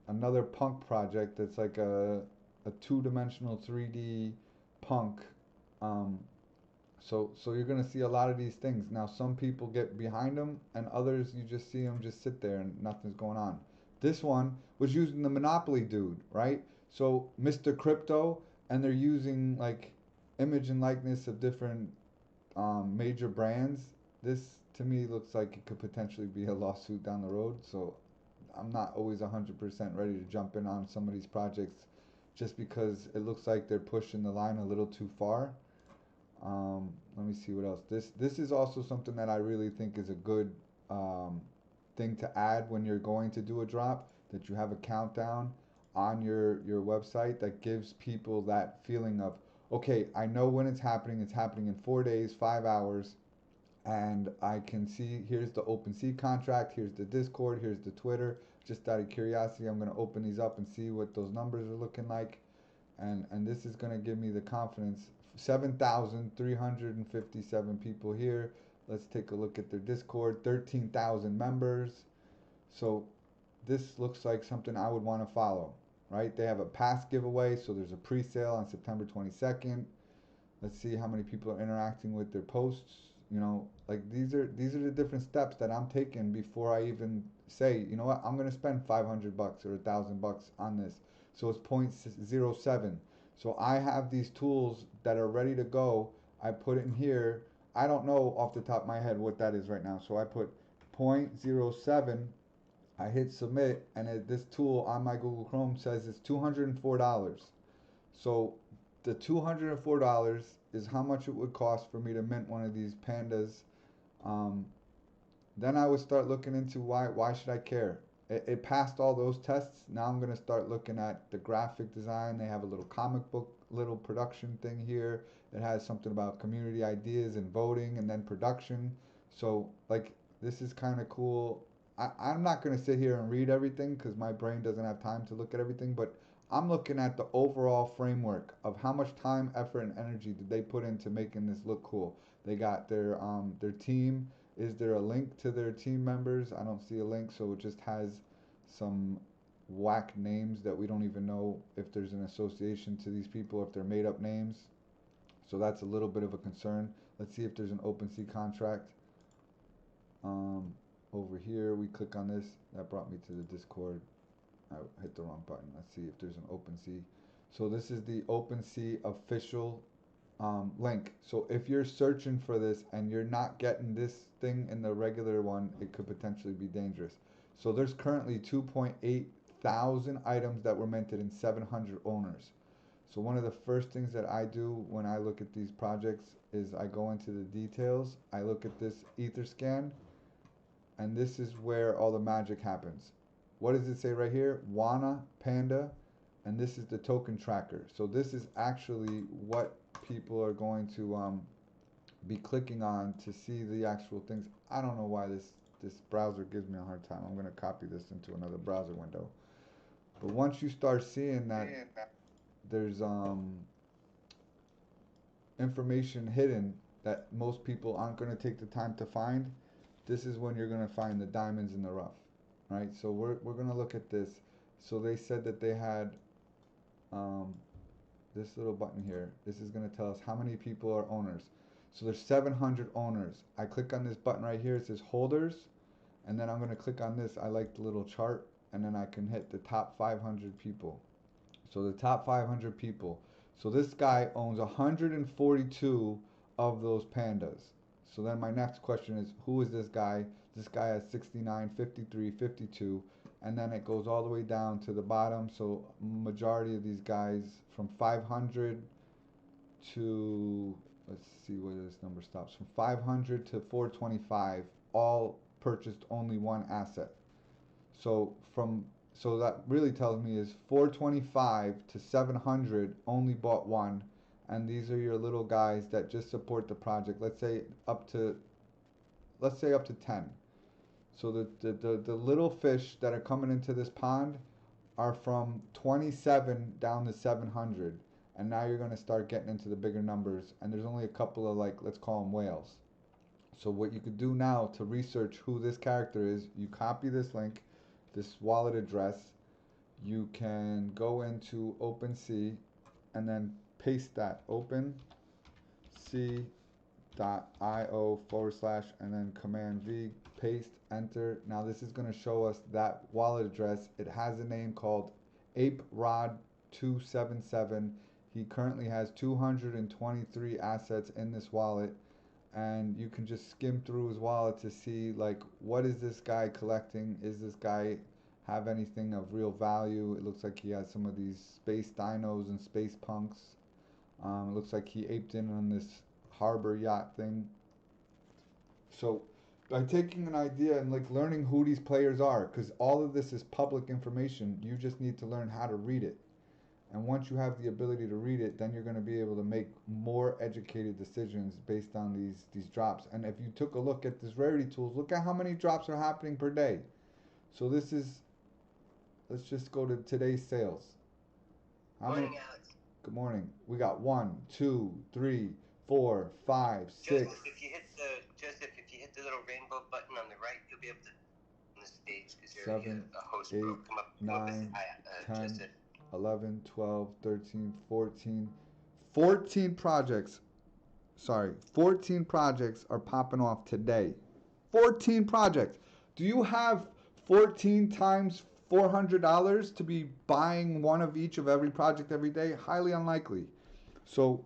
Another punk project that's like a two-dimensional 3D punk. So you're gonna see a lot of these things. Now some people get behind them, and others you just see them just sit there and nothing's going on. This one was using the Monopoly dude, right? So Mr. Crypto, and they're using like image and likeness of different major brands. This to me looks like it could potentially be a lawsuit down the road. So I'm not always 100% ready to jump in on some of these projects just because it looks like they're pushing the line a little too far. Let me see what else. This is also something that I really think is a good thing to add when you're going to do a drop, that you have a countdown on your website that gives people that feeling of, okay, I know when it's happening. It's happening in 4 days, 5 hours, and I can see here's the OpenSea contract, here's the Discord, here's the Twitter. Just out of curiosity, I'm going to open these up and see what those numbers are looking like. And this is going to give me the confidence. 7,357 people here. Let's take a look at their Discord. 13,000 members. So this looks like something I would want to follow, right? They have a pass giveaway, so there's a pre-sale on September 22nd. Let's see how many people are interacting with their posts. You know, like these are the different steps that I'm taking before I even say, you know what, I'm gonna spend $500 or $1,000 on this. So it's 0.07. So I have these tools that are ready to go. I put it in here. I don't know off the top of my head what that is right now. So I put 0.07. I hit submit, and this tool on my Google Chrome says it's $204. So the $204 is how much it would cost for me to mint one of these pandas. Then I would start looking into why should I care? It passed all those tests. Now I'm going to start looking at the graphic design. They have a little comic book, little production thing here. It has something about community ideas and voting, and then production. So like this is kind of cool. I'm not going to sit here and read everything because my brain doesn't have time to look at everything, but I'm looking at the overall framework of how much time, effort, and energy did they put into making this look cool. They got their team. Is there a link to their team members? I don't see a link, so it just has some whack names that we don't even know if there's an association to these people, if they're made up names. So that's a little bit of a concern. Let's see if there's an OpenSea contract. Over here, we click on this. That brought me to the Discord. I hit the wrong button. Let's see if there's an OpenSea. So this is the OpenSea official link. So if you're searching for this and you're not getting this thing in the regular one, it could potentially be dangerous. So there's currently 2.8 thousand items that were minted in 700 owners. So one of the first things that I do when I look at these projects is I go into the details. I look at this Etherscan, and this is where all the magic happens. What does it say right here? Wana Panda, and this is the token tracker. So this is actually what people are going to be clicking on to see the actual things. I don't know why this browser gives me a hard time. I'm going to copy this into another browser window. But once you start seeing that there's information hidden that most people aren't going to take the time to find, this is when you're going to find the diamonds in the rough, right? So we're going to look at this. So they said that they had this little button here. This is going to tell us how many people are owners. So there's 700 owners. I click on this button right here. It says holders, and then I'm going to click on this. I like the little chart, and then I can hit the top 500 people. So the top 500 people. So this guy owns 142 of those pandas. So then my next question is, who is this guy? This guy has 69, 53, 52, and then it goes all the way down to the bottom. So majority of these guys from 500 to, let's see where this number stops, from 500 to 425 all purchased only one asset. So that really tells me is 425 to 700 only bought one, and these are your little guys that just support the project. Let's say up to 10. So the little fish that are coming into this pond are from 27 down to 700, and now you're going to start getting into the bigger numbers, and there's only a couple of, like, let's call them whales. So what you could do now to research who this character is, you copy this link, this wallet address, you can go into OpenSea and then paste that OpenSea.io/ and then Command V, paste, enter. Now this is going to show us that wallet address. It has a name called ApeRod277. He currently has 223 assets in this wallet, and you can just skim through his wallet to see, like, what is this guy collecting? Is this guy have anything of real value. It looks like he has some of these space dinos and space punks. It looks like he aped in on this harbor yacht thing. So by taking an idea and like learning who these players are, because all of this is public information, you just need to learn how to read it. And once you have the ability to read it, then you're going to be able to make more educated decisions based on these drops. And if you took a look at this rarity tools, look at how many drops are happening per day. So this is, let's just go to today's sales. Morning, Alex. Good morning. We got 1, 2, 3, 4, 5, 6. Joseph, if you hit the little rainbow button on the right, you'll be able to on the stage because you're 7, a host. 8, Come up, 9, hi, 10, Joseph. 11, 12, 13, 14. 14 projects. Sorry, 14 projects are popping off today. 14 projects. Do you have 14 times $400 to be buying one of each of every project every day? Highly unlikely. So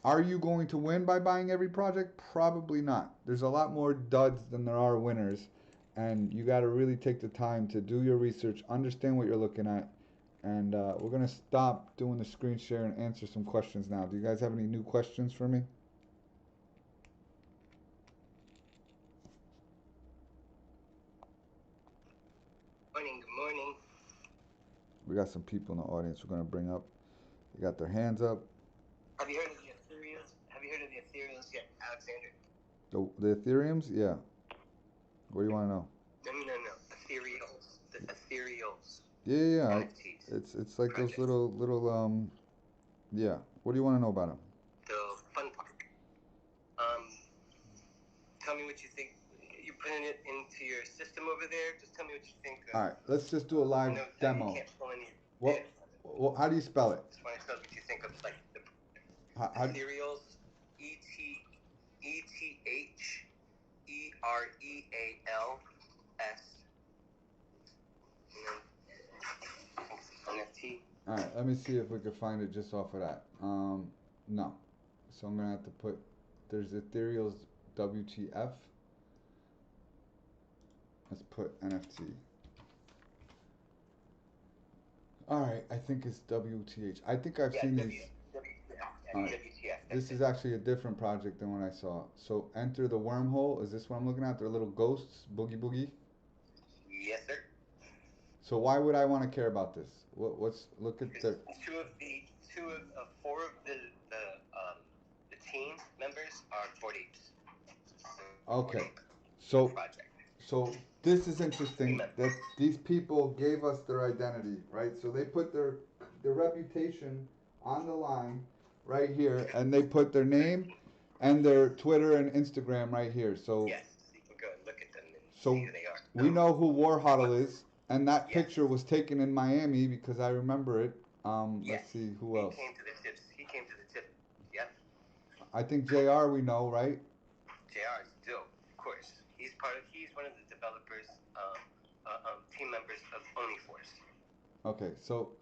are you going to win by buying every project? Probably not. There's a lot more duds than there are winners. And you got to really take the time to do your research, understand what you're looking at. And we're going to stop doing the screen share and answer some questions now. Do you guys have any new questions for me? Morning, good morning. We got some people in the audience we're going to bring up. They got their hands up. Have you heard of the Ethereums? Have you heard of the Ethereums yet, Alexander? The Ethereums? Yeah. What do you want to know? No. Ethereals. The Ethereals. Yeah. NFTs. It's like projects. those little yeah. What do you want to know about them? The fun part. Tell me what you think. You're putting it into your system over there. Just tell me what you think. All right, let's just do a live demo. You can't pull any. What? How do you spell it? Just want to know what you think of like the Ethereals. ETHEREALS. NFT. All right, let me see if we can find it just off of that. No. So I'm gonna have to put. There's Ethereal's WTF. Let's put NFT. All right, I think it's WTH. I think I've seen these. Right. This is actually a different project than what I saw. So enter the wormhole. Is this what I'm looking at? They're little ghosts, boogie boogie. Yes, sir. So why would I want to care about this? What's look at the four of the team members are 40s. Okay, so this is interesting that these people gave us their identity, right? So they put their reputation on the line right here, and they put their name and their Twitter and Instagram right here. So yes, you can go and look at them and so see who they are. we know who Warhuddle is, and that picture was taken in Miami because I remember it. Let's see who else. He came to the tip. Yep. I think JR we know, right? JR is dope, of course. He's one of the developers, team members of OmniForce. Okay, so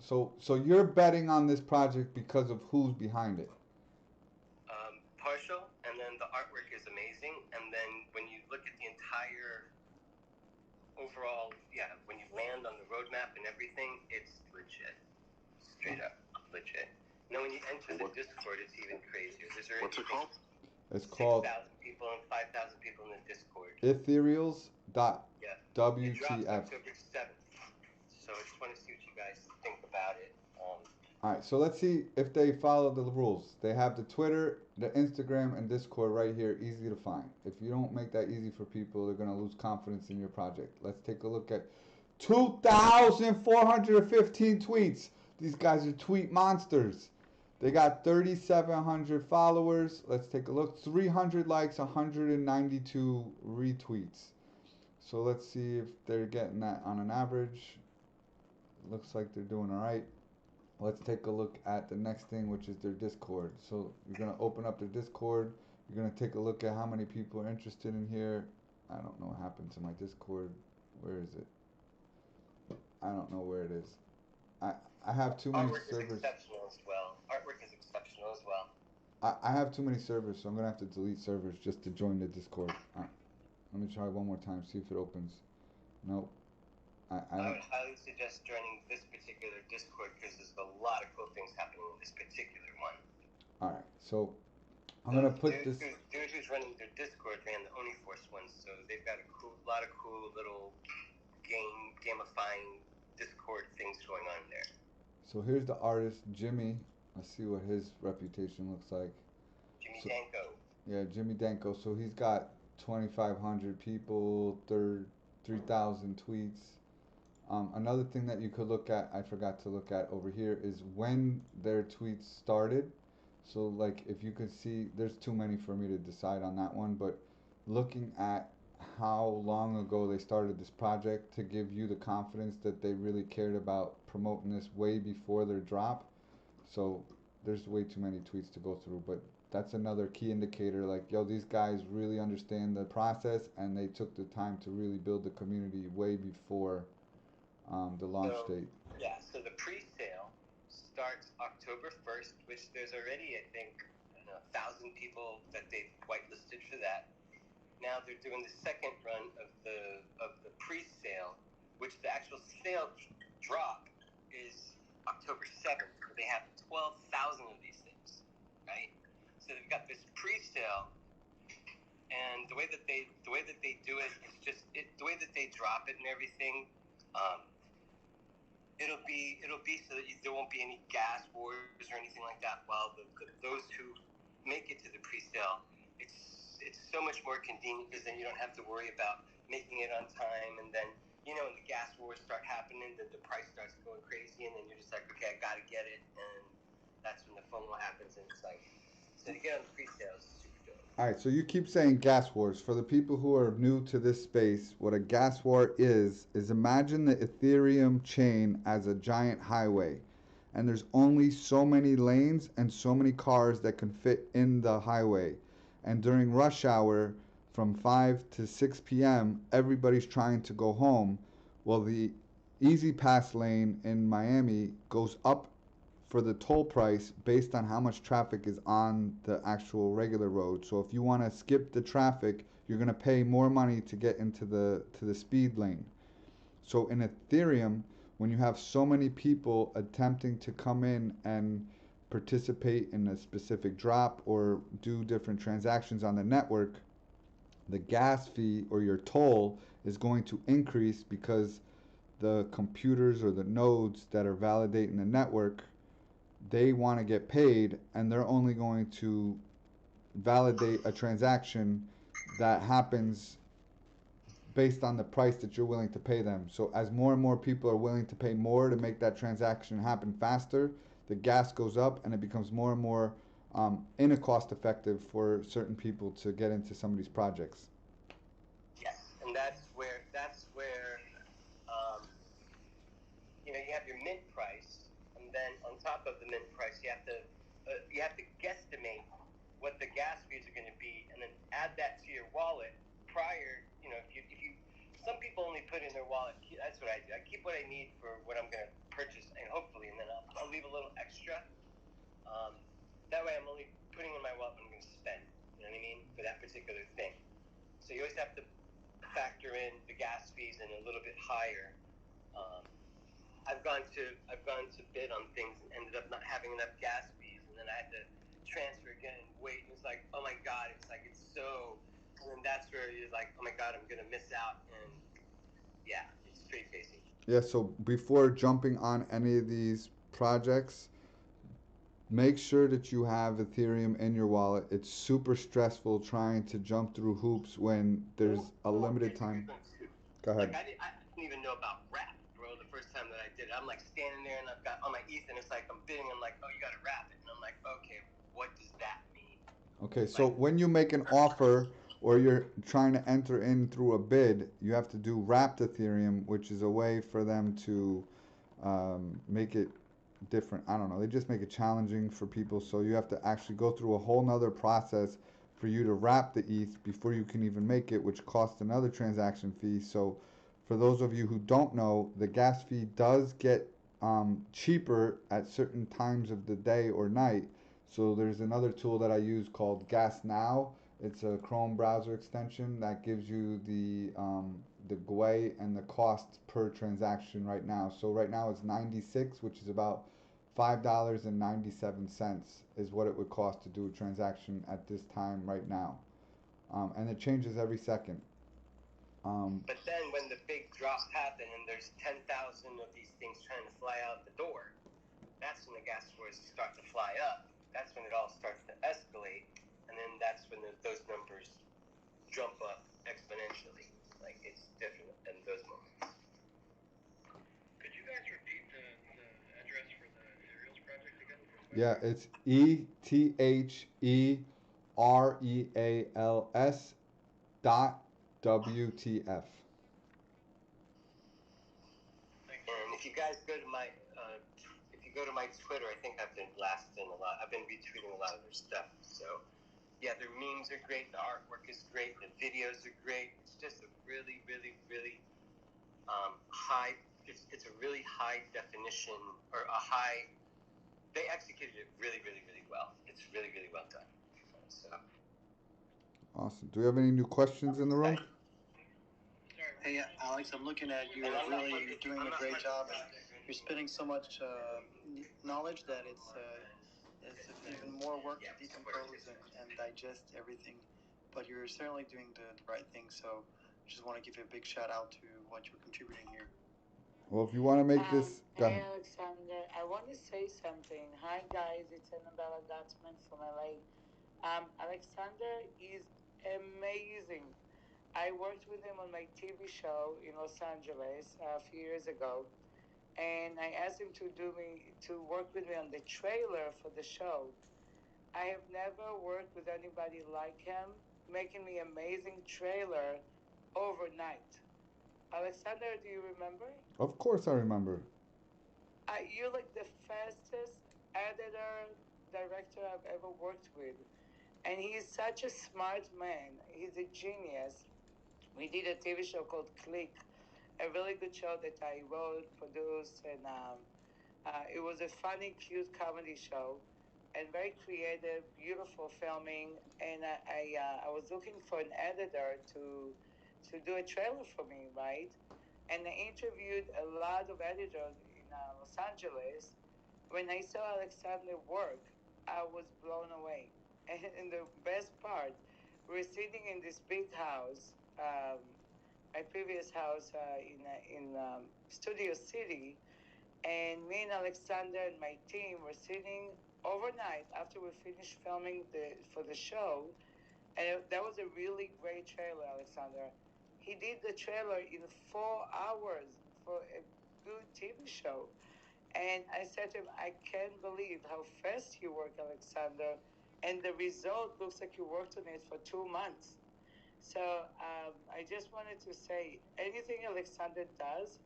you're betting on this project because of who's behind it. Partial, and then the artwork is amazing, and then when you look at the entire overall, when you land on the roadmap and everything, it's legit. Straight up legit. Now when you enter the Discord, it's even crazier. What's it called? It's called 6,000 people and 5,000 people in the Discord. Ethereals.WTF. It drops October 7th. So I just want to see what you guys think about it. Alright, so let's see if they follow the rules. They have the Twitter, the Instagram, and Discord right here, easy to find. If you don't make that easy for people, they're going to lose confidence in your project. Let's take a look at 2,415 tweets. These guys are tweet monsters. They got 3,700 followers. Let's take a look. 300 likes, 192 retweets. So let's see if they're getting that on an average. Looks like they're doing all right. Let's take a look at the next thing, which is their Discord. So you're going to open up their Discord. You're going to take a look at how many people are interested in here. I don't know what happened to my Discord. Where is it? I don't know where it is. I have too many servers. Artwork is exceptional as well. I have too many servers, so I'm going to have to delete servers just to join the Discord. Let me try one more time, see if it opens. Nope. I would highly suggest joining this particular Discord because there's a lot of cool things happening in this particular one. All right, so I'm gonna put this. Dude who's running their Discord ran the Uniforce one, so they've got a lot of cool little gamifying Discord things going on there. So here's the artist Jimmy. Let's see what his reputation looks like. Jimmy Danko. Yeah, Jimmy Danko. So he's got 2,500 people, 3,000 tweets. Another thing that you could look at, I forgot to look at over here, is when their tweets started. So like if you could see, there's too many for me to decide on that one, but looking at how long ago they started this project to give you the confidence that they really cared about promoting this way before their drop. So there's way too many tweets to go through, but that's another key indicator, like, yo, these guys really understand the process and they took the time to really build the community way before the launch date. Yeah, so the pre-sale starts October 1st, which there's already, I think, 1,000 people that they've whitelisted for that. Now they're doing the second run of the pre-sale, which the actual sale drop is October 7th. So they have 12,000 of these things, right? So they've got this pre-sale, and the way that they do it is just the way that they drop it and everything. It'll be so that there won't be any gas wars or anything like that. While those who make it to the pre-sale, it's so much more convenient because then you don't have to worry about making it on time, and then when the gas wars start happening, the price starts going crazy, and then you're just like, okay, I gotta get it, and that's when the FOMO happens, and it's like, so to get on the pre-sale is super dope. All right, so you keep saying gas wars. For the people who are new to this space, what a gas war is imagine the Ethereum chain as a giant highway. And there's only so many lanes and so many cars that can fit in the highway. And during rush hour, from 5 to 6 p.m., everybody's trying to go home. Well, the Easy Pass lane in Miami goes up for the toll price based on how much traffic is on the actual regular road. So if you want to skip the traffic, you're going to pay more money to get into the speed lane. So in Ethereum, when you have so many people attempting to come in and participate in a specific drop or do different transactions on the network, the gas fee or your toll is going to increase because the computers or the nodes that are validating the network, they want to get paid, and they're only going to validate a transaction that happens based on the price that you're willing to pay them. So as more and more people are willing to pay more to make that transaction happen faster, the gas goes up and it becomes more and more cost effective for certain people to get into some of these projects. Yes, and that's where you have your mint price, and then on top of the mint price, you have to guesstimate what the gas fees are going to be, and then add that to your wallet prior. If you some people only put in their wallet. That's what I do. I keep what I need for what I'm going to purchase, and hopefully, and then I'll leave a little extra. That way, I'm only putting in my wallet what I'm going to spend. You know what I mean, for that particular thing. So you always have to factor in the gas fees and a little bit higher. I've gone to bid on things and ended up not having enough gas fees, and then I had to transfer again and wait. And it's like, oh my god, it's so. And then that's where you're like, oh my god, I'm gonna miss out, and yeah, it's straight facing. Yeah. So before jumping on any of these projects, make sure that you have Ethereum in your wallet. It's super stressful trying to jump through hoops when there's a limited time. Go ahead. Like I didn't even know about wrap, bro. The first time that I did it, I'm like standing there and I've got on my ETH, and it's like I'm bidding. I'm like, oh, you gotta wrap it, and I'm like, okay, what does that mean? Okay, so when you make an offer or you're trying to enter in through a bid, you have to do wrapped Ethereum, which is a way for them to make it different. I don't know. They just make it challenging for people. So you have to actually go through a whole nother process for you to wrap the ETH before you can even make it, which costs another transaction fee. So for those of you who don't know, the gas fee does get cheaper at certain times of the day or night. So there's another tool that I use called Gas Now. It's a Chrome browser extension that gives you the the GUI and the cost per transaction right now. So right now it's 96, which is about $5.97 is what it would cost to do a transaction at this time right now. And it changes every second. But then when the big drops happen and there's 10,000 of these things trying to fly out the door, that's when the gas scores start to fly up. That's when it all starts to escalate. And then that's when those numbers jump up exponentially. Like, it's different in those moments. Could you guys repeat the address for the Ethereals project again? Yeah, it's ETHEREALS.WTF. And if you guys go to my Twitter, I think I've been blasting a lot. I've been retweeting a lot of their stuff. So yeah, their memes are great. The artwork is great. The videos are great. It's just a really, really, really high. It's a really high definition or a high. They executed it really, really, really well. It's really, really well done. So. Awesome. Do we have any new questions in the room? Hey, Alex, I'm looking at you. You're doing a great job. And you're spitting so much knowledge that it's even more work to decompose and digest everything. But you're certainly doing the right thing. So I just want to give you a big shout out to what you're contributing here. Well, if you want to make this... Go Hey, ahead. Alexander. I want to say something. Hi, guys. It's Annabella Dotsman from LA. Alexander is amazing. I worked with him on my TV show in Los Angeles a few years ago, and I asked him to work with me on the trailer for the show. I have never worked with anybody like him, making me amazing trailer overnight. Alexander, do you remember? Of course I remember. You're like the fastest editor, director I've ever worked with. And he's such a smart man. He's a genius. We did a TV show called Click, a really good show that I wrote, produced, and it was a funny, cute comedy show, and very creative, beautiful filming. And I was looking for an editor to do a trailer for me, right? And I interviewed a lot of editors in Los Angeles. When I saw Alexander work, I was blown away. And the best part, we're sitting in this big house, my previous house in Studio City, and me and Alexander and my team were sitting overnight after we finished filming for the show, and that was a really great trailer, Alexander. He did the trailer in 4 hours for a good TV show. And I said to him, I can't believe how fast you work, Alexander. And the result looks like you worked on it for 2 months. So I just wanted to say, anything Alexander does,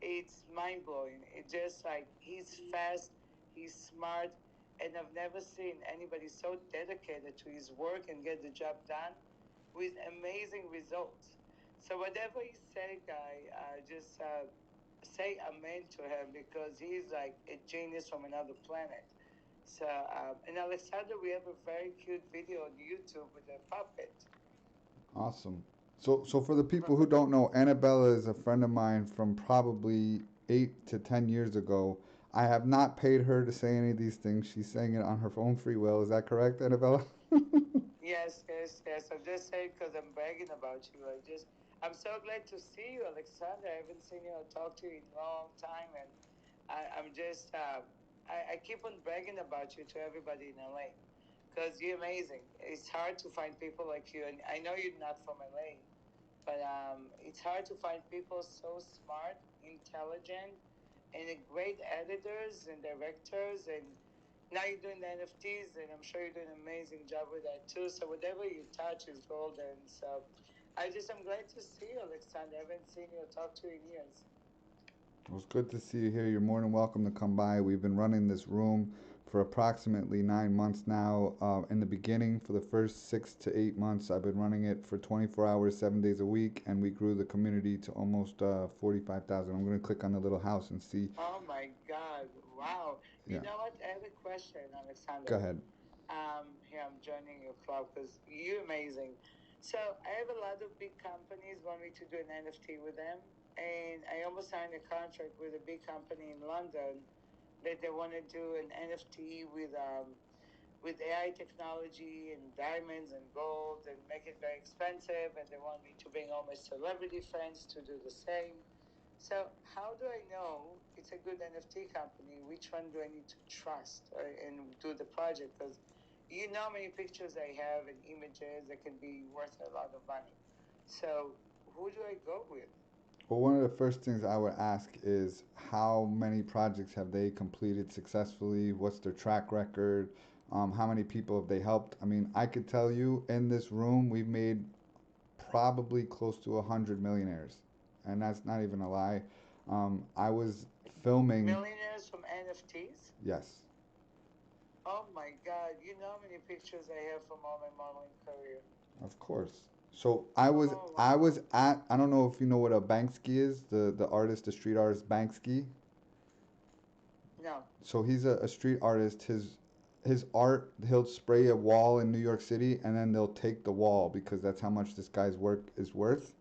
it's mind-blowing. It's just like, he's fast, he's smart, and I've never seen anybody so dedicated to his work and get the job done with amazing results. So whatever you say, guy, just say amen to him, because he's like a genius from another planet. So, and Alexander, we have a very cute video on YouTube with a puppet. Awesome. So for the people who don't know, Annabella is a friend of mine from probably 8 to 10 years ago. I have not paid her to say any of these things. She's saying it on her own free will. Is that correct, Annabella? Yes. I'm just saying because I'm bragging about you. I'm so glad to see you, Alexander. I haven't seen you or talked to you in a long time, and I'm just I keep on bragging about you to everybody in LA. Because you're amazing. It's hard to find people like you, and I know you're not from LA, but it's hard to find people so smart, intelligent, and great editors and directors. And now you're doing the NFTs, and I'm sure you're doing an amazing job with that too. So whatever you touch is golden. So I'm glad to see you, Alexander. I haven't seen you or talked to you in years. Well, it's good to see you here. You're more than welcome to come by. We've been running this room for approximately 9 months now. In the beginning, for the first 6 to 8 months, I've been running it for 24 hours, 7 days a week, and we grew the community to almost 45,000. I'm going to click on the little house and see. Oh my God! Wow. Yeah. You know what? I have a question, Alexander. Go ahead. Here I'm joining your club because you're amazing. So I have a lot of big companies want me to do an NFT with them, and I almost signed a contract with a big company in London that they want to do an NFT with AI technology and diamonds and gold and make it very expensive, and they want me to bring all my celebrity friends to do the same. So how do I know it's a good NFT company? Which one do I need to trust and do the project? Because you know how many pictures I have and images that can be worth a lot of money. So who do I go with? Well, one of the first things I would ask is how many projects have they completed successfully? What's their track record? How many people have they helped? I mean, I could tell you in this room, we've made probably close to 100 millionaires, and that's not even a lie. I was filming. Millionaires from NFTs? Yes. Oh my God! You know how many pictures I have from all my modeling career. Of course. So I was at, I don't know if you know what a Banksy is, the artist, the street artist Banksy. No. So he's a street artist. His art, he'll spray a wall in New York City and then they'll take the wall because that's how much this guy's work is worth.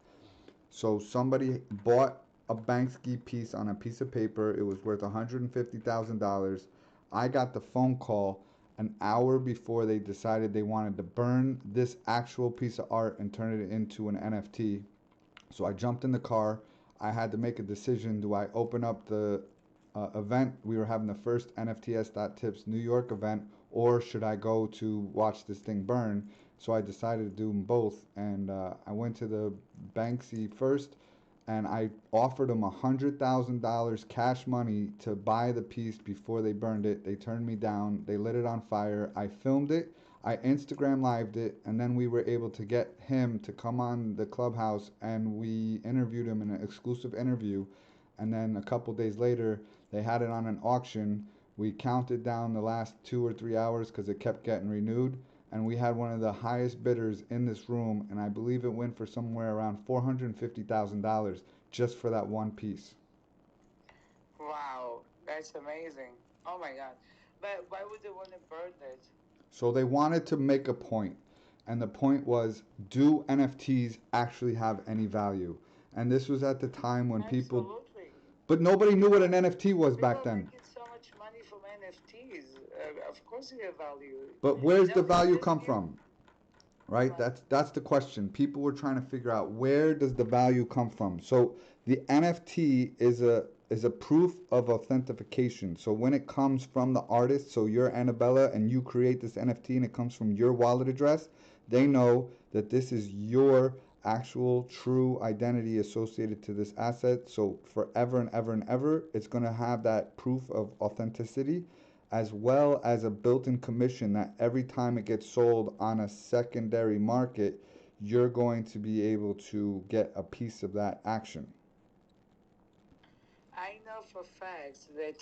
So somebody bought a Banksy piece on a piece of paper. It was worth $150,000. I got the phone call an hour before they decided they wanted to burn this actual piece of art and turn it into an NFT. So I jumped in the car. I had to make a decision. Do I open up the event? We were having the first NFTs.tips New York event, or should I go to watch this thing burn? So I decided to do them both, and I went to the Banksy first, and I offered them $100,000 cash money to buy the piece before they burned it. They turned me down. They lit it on fire. I filmed it. I Instagram lived it, and then we were able to get him to come on the clubhouse, and we interviewed him in an exclusive interview. And then a couple days later, they had it on an auction. We counted down the last 2 or 3 hours because it kept getting renewed, and we had one of the highest bidders in this room, and I believe it went for somewhere around $450,000 just for that one piece. Wow, that's amazing. Oh my God. But why would they want to burn it? So they wanted to make a point, and the point was, do NFTs actually have any value? And this was at the time when people, Absolutely. but nobody knew what an NFT was People back are then. making so much money from NFTs. Of course, they have value. But where's the No, value just come give. from? Right? That's the question. People were trying to figure out, where does the value come from? So the NFT is a proof of authentication. So when it comes from the artist, so you're Annabella and you create this NFT and it comes from your wallet address, they know that this is your actual true identity associated to this asset. So forever and ever and ever, it's going to have that proof of authenticity, as well as a built-in commission that every time it gets sold on a secondary market, you're going to be able to get a piece of that action. I know for facts that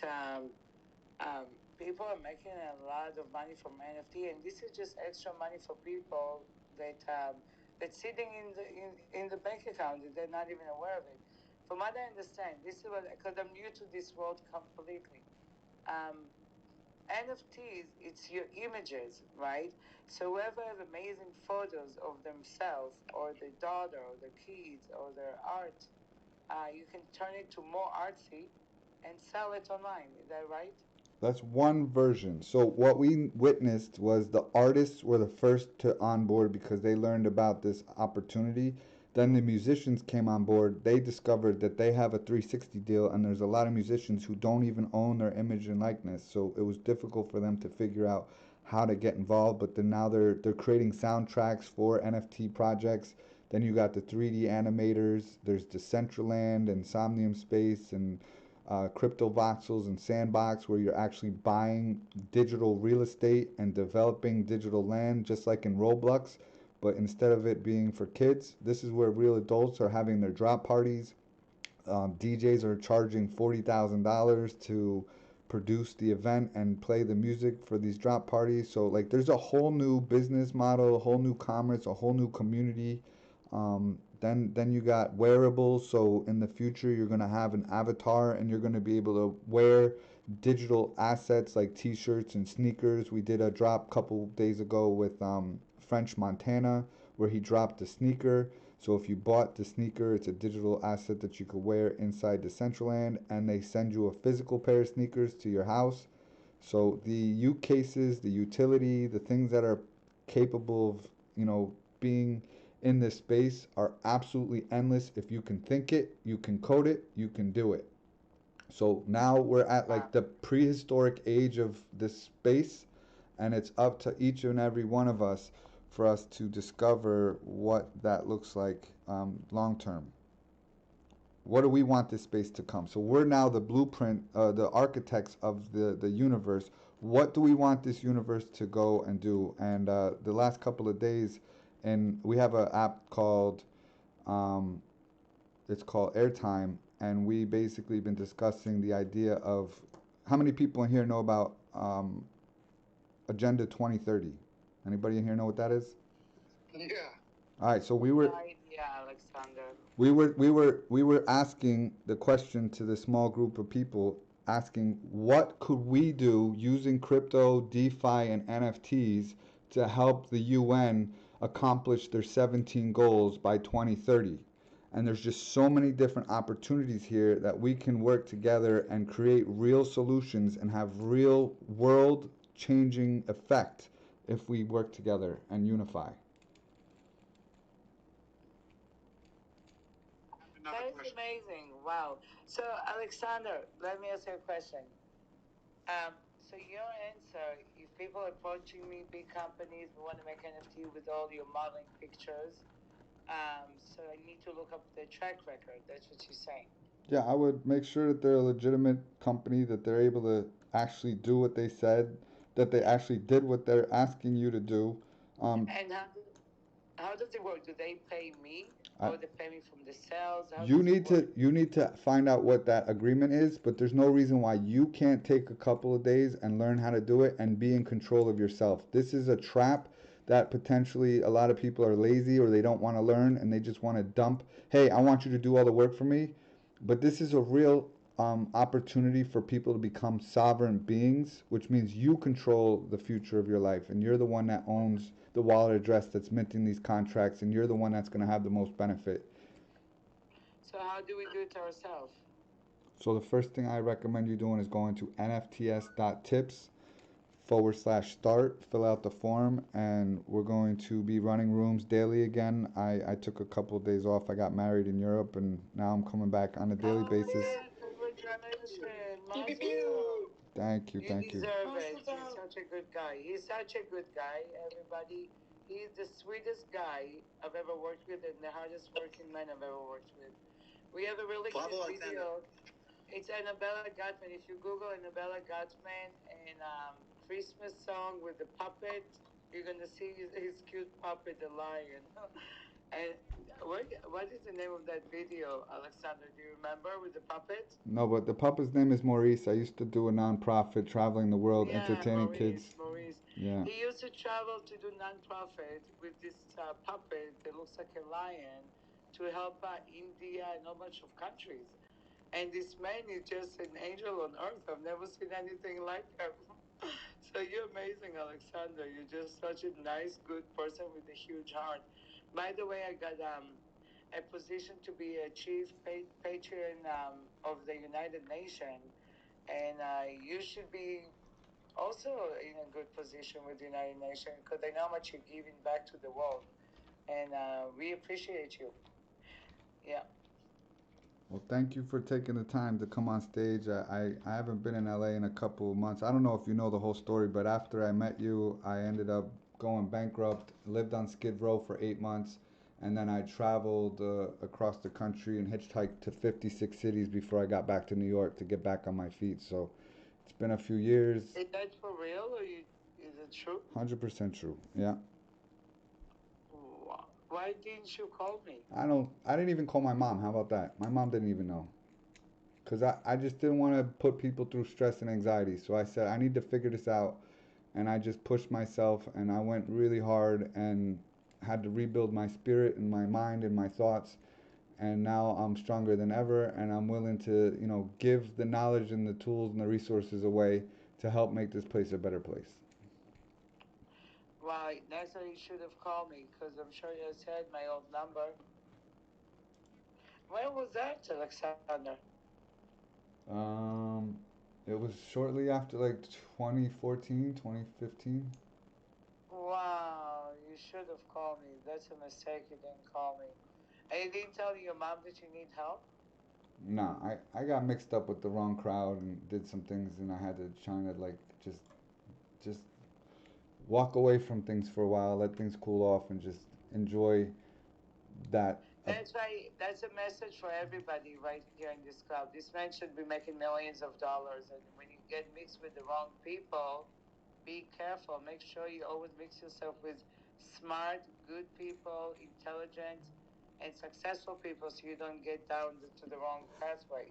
people are making a lot of money from NFT, and this is just extra money for people that's sitting in the bank account that they're not even aware of it. From what I understand, this is what, because I'm new to this world completely. NFTs, it's your images, right? So whoever have amazing photos of themselves or their daughter or their kids or their art, you can turn it to more artsy and sell it online. Is that right? That's one version. So what we witnessed was the artists were the first to onboard because they learned about this opportunity. Then the musicians came on board. They discovered that they have a 360 deal, and there's a lot of musicians who don't even own their image and likeness. So it was difficult for them to figure out how to get involved. But then now they're creating soundtracks for NFT projects. Then you got the 3D animators. There's Decentraland and Somnium Space and crypto voxels and sandbox, where you're actually buying digital real estate and developing digital land, just like in Roblox. But instead of it being for kids, this is where real adults are having their drop parties. DJs are charging $40,000 to produce the event and play the music for these drop parties. So like, there's a whole new business model, a whole new commerce, a whole new community. Then you got wearables. So in the future, you're gonna have an avatar, and you're gonna be able to wear digital assets like T-shirts and sneakers. We did a drop a couple days ago with French Montana, where he dropped a sneaker. So if you bought the sneaker, it's a digital asset that you could wear inside Decentraland, and they send you a physical pair of sneakers to your house. So the use cases, the utility, the things that are capable of, being in this space are absolutely endless. If you can think it, you can code it, you can do it. So now we're at like the prehistoric age of this space, and it's up to each and every one of us for us to discover what that looks like long term. What do we want this space to come? So we're now the blueprint, the architects of the universe. What do we want this universe to go and do? And the last couple of days, and we have an app called, it's called Airtime, and we basically been discussing the idea of how many people in here know about Agenda 2030. Anybody in here know what that is? Yeah. All right, so we were. Yeah, Alexander. We were asking the question to the small group of people, asking what could we do using crypto, DeFi, and NFTs to help the UN accomplish their 17 goals by 2030. And there's just so many different opportunities here that we can work together and create real solutions and have real world changing effect if we work together and unify. That is amazing. Wow. So, Alexander, let me ask you a question. So your answer, if people are approaching me, big companies, we want to make NFT with all your modeling pictures, so I need to look up the track record. That's what you're saying. Yeah, I would make sure that they're a legitimate company, that they're able to actually do what they said, that they actually did what they're asking you to do. And how does it work? Do they pay me, or they pay me from the sales? You need to find out what that agreement is, but there's no reason why you can't take a couple of days and learn how to do it and be in control of yourself. This is a trap that potentially a lot of people are lazy or they don't want to learn and they just want to dump, hey, I want you to do all the work for me. But this is a real opportunity for people to become sovereign beings, which means you control the future of your life, and you're the one that owns the wallet address that's minting these contracts, and you're the one that's going to have the most benefit. So how do we do it ourselves? So the first thing I recommend you doing is going to NFTs.tips /start, fill out the form, and we're going to be running rooms daily again. I took a couple of days off. I got married in Europe, and now I'm coming back on a daily basis. Yeah, congratulations. Thank you. You deserve it. He's such a good guy. Everybody. He's the sweetest guy I've ever worked with and the hardest working man I've ever worked with. We have a really good video. It's Annabella Gutman. If you Google Annabella Gutman and Christmas song with the puppet, you're going to see his cute puppet, the lion. And what is the name of that video, Alexander? Do you remember, with the puppet? No, but the puppet's name is Maurice. I used to do a nonprofit traveling the world, entertaining kids. Maurice. Yeah. He used to travel to do nonprofit with this puppet that looks like a lion to help India and a bunch of countries. And this man is just an angel on earth. I've never seen anything like him. So you're amazing, Alexander. You're just such a nice, good person with a huge heart. By the way, I got a position to be a chief patron of the United Nations, and you should be also in a good position with the United Nations because I know how much you're giving back to the world, and we appreciate you. Yeah. Well, thank you for taking the time to come on stage. I haven't been in LA in a couple of months. I don't know if you know the whole story, but after I met you, I ended up going bankrupt, lived on Skid Row for 8 months, and then I traveled across the country and hitchhiked to 56 cities before I got back to New York to get back on my feet. So it's been a few years. Is that for real, or is it true? 100% true, yeah. Why didn't you call me? I didn't even call my mom. How about that? My mom didn't even know. Because I just didn't want to put people through stress and anxiety. So I said, I need to figure this out. And I just pushed myself and I went really hard and had to rebuild my spirit and my mind and my thoughts. And now I'm stronger than ever, and I'm willing to, give the knowledge and the tools and the resources away to help make this place a better place. Why? Next time you should have called me, because I'm sure you said my old number. When was that, Alexander? It was shortly after like 2014, 2015. Wow, you should have called me. That's a mistake. You didn't call me. And you didn't tell your mom that you need help? Nah, I got mixed up with the wrong crowd and did some things, and I had to try to like just walk away from things for a while, let things cool off, and just enjoy that. That's right. That's a message for everybody right here in this club. This man should be making millions of dollars, and when you get mixed with the wrong people, be careful. Make sure you always mix yourself with smart, good people, intelligent, and successful people, so you don't get down to the wrong pathway.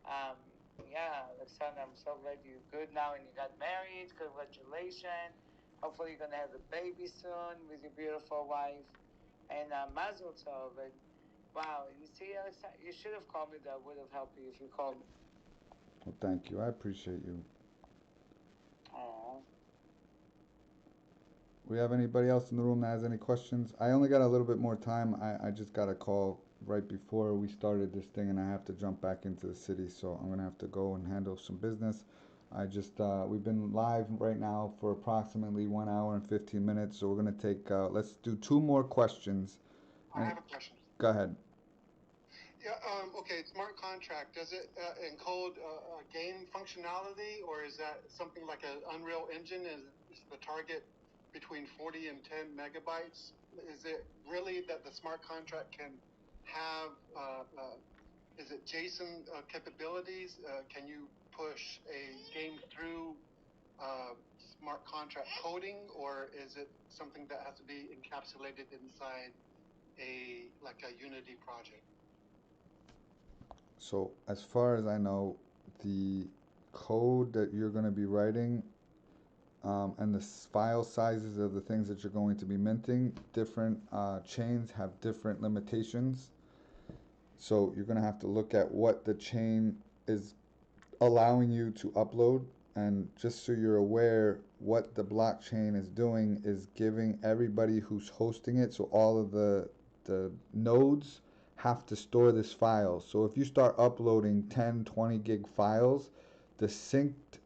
Um, yeah, Alexander, I'm so glad you're good now and you got married. Congratulations. Hopefully, you're gonna have a baby soon with your beautiful wife. And Mazel Tov. And wow, you see, Alexander, you should have called me. That would have helped you if you called me. Well, thank you. I appreciate you. Aww. We have anybody else in the room that has any questions? I only got a little bit more time. I just got a call right before we started this thing, and I have to jump back into the city, so I'm gonna have to go and handle some business. I just we've been live right now for approximately 1 hour and 15 minutes, so we're gonna take let's do 2 more questions. I have a question. Go ahead. Yeah. Okay. Smart contract. Does it encode game functionality, or is that something like an Unreal Engine? Is the target between 40 and 10 megabytes? Is it really that the smart contract can have? Is it JSON capabilities? Can you push a game through smart contract coding, or is it something that has to be encapsulated inside a Unity project? So as far as I know, the code that you're going to be writing and the file sizes of the things that you're going to be minting, different chains have different limitations. So you're going to have to look at what the chain is allowing you to upload. And just so you're aware, what the blockchain is doing is giving everybody who's hosting it, so all of the nodes have to store this file. So if you start uploading 10, 20 gig files, the synced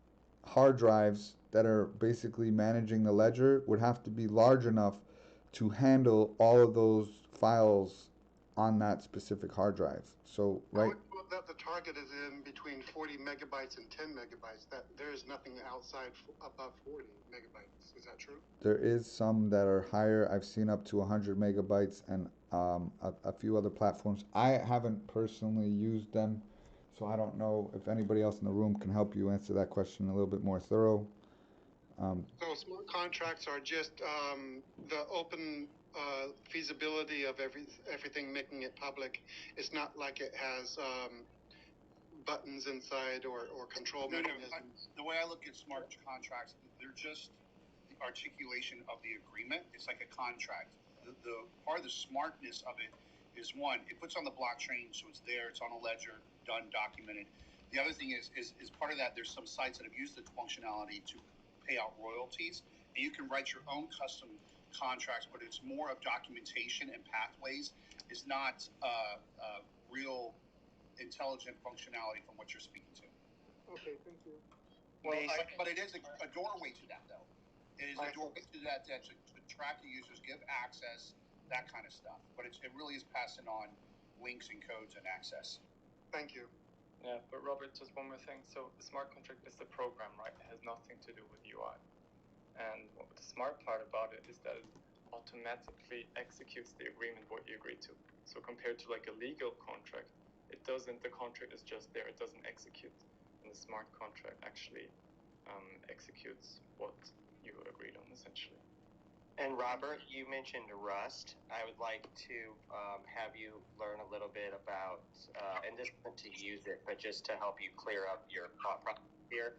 hard drives that are basically managing the ledger would have to be large enough to handle all of those files on that specific hard drive. So right, that the target is in between 40 megabytes and 10 megabytes, that there is nothing outside above 40 megabytes. Is that true? There is some that are higher. I've seen up to 100 megabytes and a few other platforms. I haven't personally used them, so I don't know if anybody else in the room can help you answer that question a little bit more thorough. So smart contracts are just the open feasibility of everything, making it public. It's not like it has buttons inside or control mechanisms. The way I look at smart contracts, they're just the articulation of the agreement. It's like a contract. The part of the smartness of it is, one, it puts on the blockchain, so it's there, it's on a ledger, done, documented. The other thing is part of that, there's some sites that have used the functionality to pay out royalties, and you can write your own custom contracts, but it's more of documentation and pathways. It's not real intelligent functionality from what you're speaking to. Okay, thank you. Well, but it is a doorway to that, though. It is a doorway to that to track the users, give access, that kind of stuff. But it really is passing on links and codes and access. Thank you. Yeah, but Robert, just one more thing. So the smart contract is the program, right? It has nothing to do with UI. And the smart part about it is that it automatically executes the agreement what you agreed to. So compared to like a legal contract, it doesn't. The contract is just there. It doesn't execute. And the smart contract actually executes what you agreed on, essentially. And Robert, you mentioned Rust. I would like to have you learn a little bit about, and this isn't to use it, but just to help you clear up your thought process here.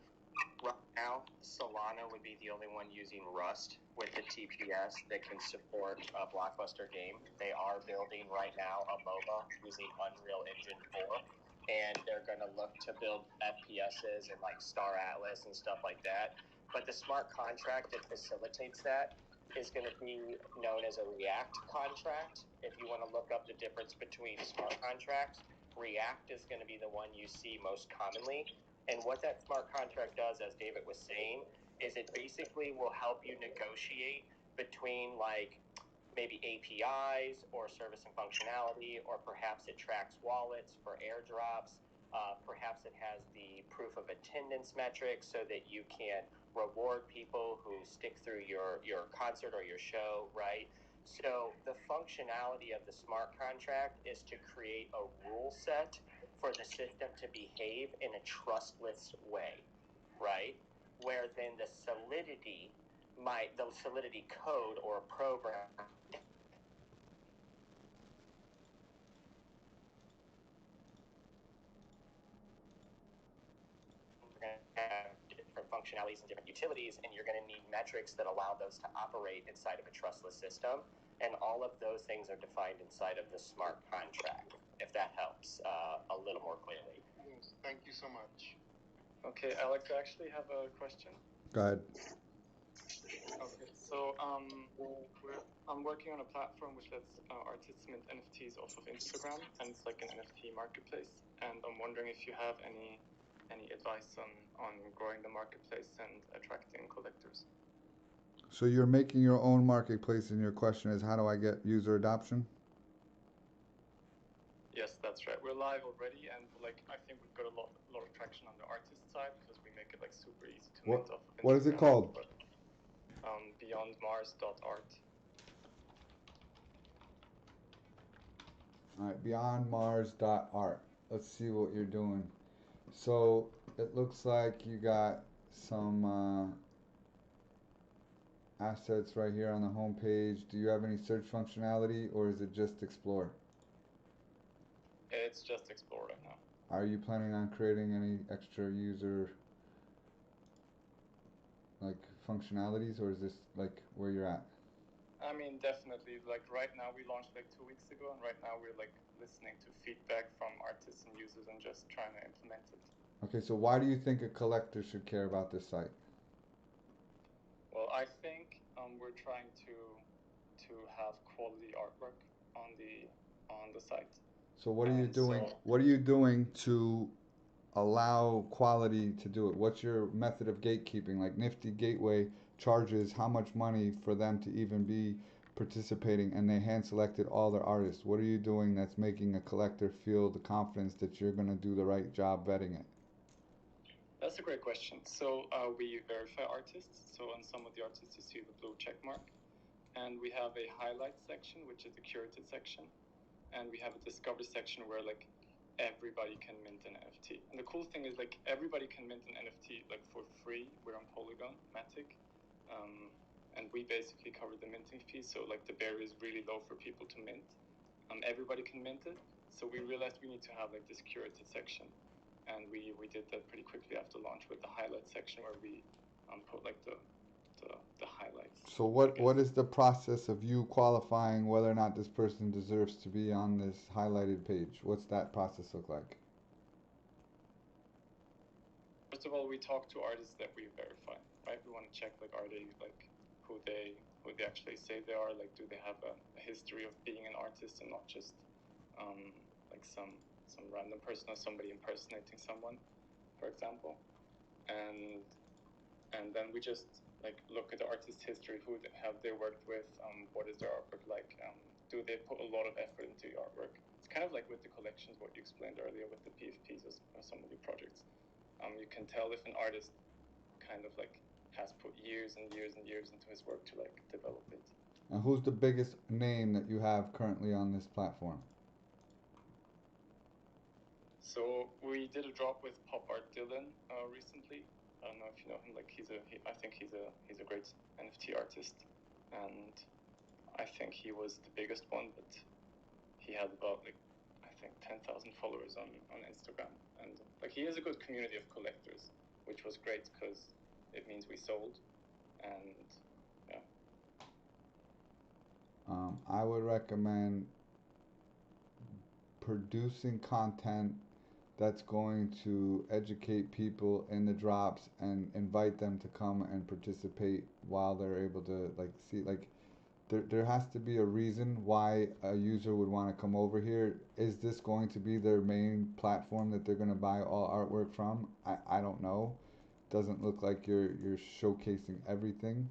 Right now, Solana would be the only one using Rust with the TPS that can support a blockbuster game. They are building right now a MOBA using Unreal Engine 4, and they're going to look to build FPSs and like Star Atlas and stuff like that. But the smart contract that facilitates that is going to be known as a React contract. If you want to look up the difference between smart contracts, React is going to be the one you see most commonly. And what that smart contract does, as David was saying, is it basically will help you negotiate between like maybe APIs or service and functionality, or perhaps it tracks wallets for airdrops. Perhaps it has the proof of attendance metrics so that you can reward people who stick through your concert or your show, right? So the functionality of the smart contract is to create a rule set for the system to behave in a trustless way, right? Where then the Solidity code or program have different functionalities and different utilities, and you're going to need metrics that allow those to operate inside of a trustless system. And all of those things are defined inside of the smart contract, if that helps a little more clearly. Yes, thank you so much. Okay, Alex, I actually have a question. Go ahead. Okay, so I'm working on a platform which lets artists mint NFTs off of Instagram, and it's like an NFT marketplace. And I'm wondering if you have any advice on growing the marketplace and attracting collectors. So you're making your own marketplace, and your question is, how do I get user adoption? Yes, that's right. We're live already, and like I think we've got a lot of traction on the artist side because we make it like super easy to mint off of Instagram. What is it called? BeyondMars.art. All right, beyondmars.art. Let's see what you're doing. So it looks like you got some assets right here on the home page. Do you have any search functionality, or is it just explore? It's just explore right now. Are you planning on creating any extra user like functionalities, or is this like where you're at? I mean, definitely. Like right now, we launched like 2 weeks ago, and right now we're like listening to feedback from artists and users and just trying to implement it. Okay, so why do you think a collector should care about this site? Well, I think we're trying to have quality artwork on the site. So what are you doing? What are you doing to allow quality to do it? What's your method of gatekeeping? Like Nifty Gateway charges how much money for them to even be participating, and they hand selected all their artists. What are you doing that's making a collector feel the confidence that you're going to do the right job vetting it? That's a great question. So we verify artists. So on some of the artists you see the blue check mark, and we have a highlight section, which is the curated section, and we have a discover section where like everybody can mint an NFT. And the cool thing is like everybody can mint an NFT like for free. We're on Polygon, Matic, and we basically cover the minting fee. So like the barrier is really low for people to mint. Everybody can mint it. So we realized we need to have like this curated section, and we did that pretty quickly after launch with the highlight section where we put like the highlights. So what is the process of you qualifying whether or not this person deserves to be on this highlighted page? What's that process look like? First of all, we talk to artists that we verify, right? We want to check like are they like who they actually say they are, like do they have a history of being an artist and not just like some random person or somebody impersonating someone, for example. And then we just like look at the artist's history, who have they worked with, what is their artwork like, do they put a lot of effort into the artwork. It's kind of like with the collections, what you explained earlier with the PFPs or some of the projects. You can tell if an artist kind of like has put years and years and years into his work to like develop it. And who's the biggest name that you have currently on this platform? So we did a drop with Pop Art Dylan recently. I don't know if you know him. Like I think he's a great NFT artist, and I think he was the biggest one. But he had about like I think 10,000 followers on Instagram, and like he has a good community of collectors, which was great because it means we sold, and yeah. I would recommend producing content that's going to educate people in the drops and invite them to come and participate while they're able to like see like there has to be a reason why a user would want to come over here. Is this going to be their main platform that they're going to buy all artwork from? I don't know. Doesn't look like you're showcasing everything.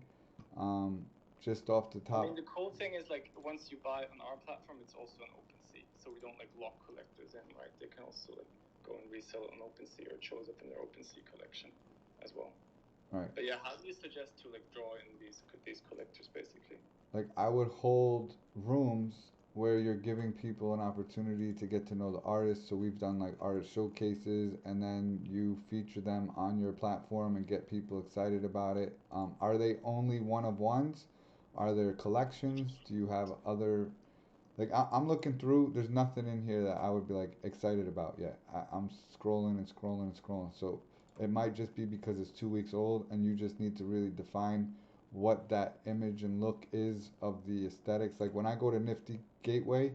Just off the top. I mean, the cool thing is like once you buy on our platform, it's also an OpenSea, so we don't like lock collectors in, right? They can also like go and resell it on OpenSea, or it shows up in their OpenSea collection as well. Right. But yeah, how do you suggest to like draw in these collectors basically? Like I would hold rooms where you're giving people an opportunity to get to know the artists. So we've done like artist showcases, and then you feature them on your platform and get people excited about it. Are they only one of ones? Are there collections? Do you have other like I'm looking through, there's nothing in here that I would be like excited about yet. I'm scrolling and scrolling and scrolling. So it might just be because it's 2 weeks old and you just need to really define what that image and look is of the aesthetics. Like when I go to Nifty Gateway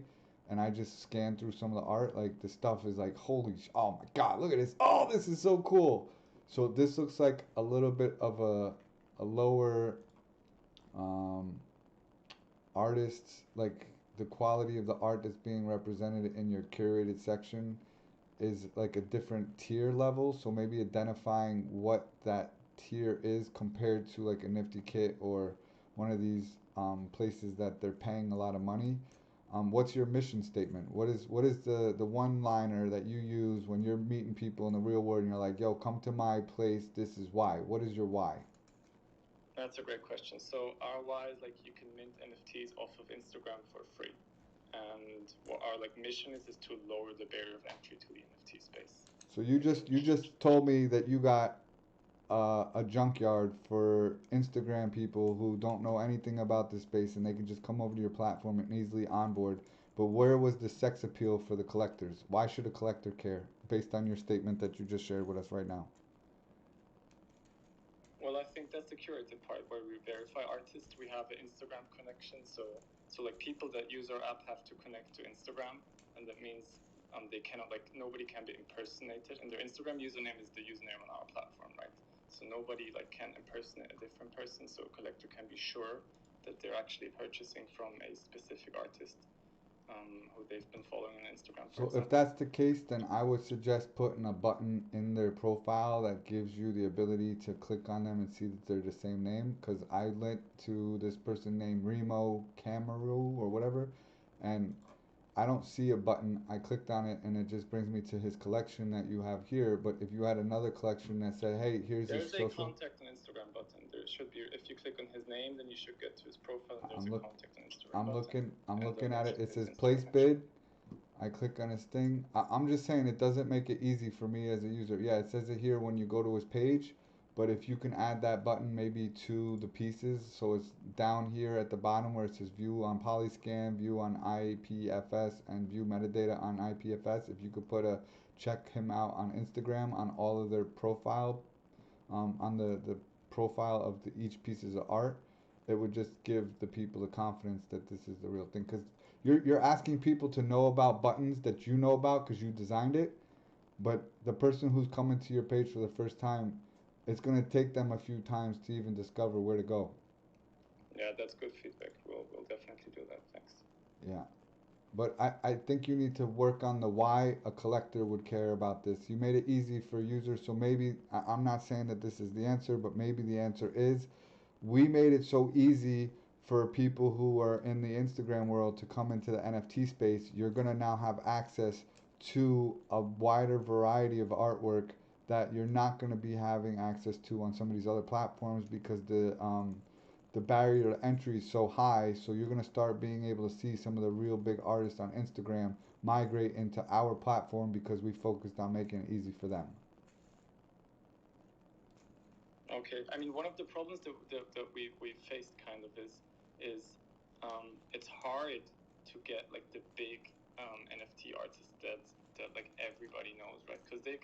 and I just scan through some of the art, like the stuff is like, oh my God, look at this. Oh, this is so cool. So this looks like a little bit of a lower um, artists, like the quality of the art that's being represented in your curated section is like a different tier level. So maybe identifying what that tier is compared to like a Nifty Kit or one of these places that they're paying a lot of money. What's your mission statement? What is the one liner that you use when you're meeting people in the real world and you're like, yo, come to my place, this is why. What is your why? That's a great question. So our why is like you can mint NFTs off of Instagram for free. And what our like mission is to lower the barrier of entry to the NFT space. So you just told me that you got a junkyard for Instagram people who don't know anything about this space, and they can just come over to your platform and easily onboard. But where was the sex appeal for the collectors? Why should a collector care, based on your statement that you just shared with us right now? Well, I think that's the curated part where we verify artists. We have an Instagram connection, so like people that use our app have to connect to Instagram, and that means they cannot like nobody can be impersonated, and their Instagram username is the username on our platform, right? So nobody like can impersonate a different person, so a collector can be sure that they're actually purchasing from a specific artist who they've been following on Instagram. So if that's the case, then I would suggest putting a button in their profile that gives you the ability to click on them and see that they're the same name. Because I went to this person named Remo Camaru or whatever, and I don't see a button. I clicked on it and it just brings me to his collection that you have here. But if you had another collection that said, hey, here's his social. There's a contact on Instagram button. There should be, if you click on his name, then you should get to his profile, and there's a contact on Instagram I'm looking at it. It says place bid. I click on his thing. I'm just saying it doesn't make it easy for me as a user. Yeah, it says it here when you go to his page. But if you can add that button maybe to the pieces, so it's down here at the bottom where it says view on Polyscan, view on IPFS, and view metadata on IPFS. If you could put a check him out on Instagram on all of their profile, on the profile of each pieces of art, it would just give the people the confidence that this is the real thing. Because you're asking people to know about buttons that you know about because you designed it, but the person who's coming to your page for the first time, it's going to take them a few times to even discover where to go. Yeah, that's good feedback. We'll definitely do that. Thanks. Yeah. But I think you need to work on the why a collector would care about this. You made it easy for users, so maybe, I'm not saying that this is the answer, but maybe the answer is, we made it so easy for people who are in the Instagram world to come into the NFT space. You're going to now have access to a wider variety of artwork that you're not going to be having access to on some of these other platforms because the barrier to entry is so high. So you're going to start being able to see some of the real big artists on Instagram migrate into our platform because we focused on making it easy for them. Okay, I mean, one of the problems that we faced kind of is it's hard to get like the big NFT artists that like everybody knows, right? Because they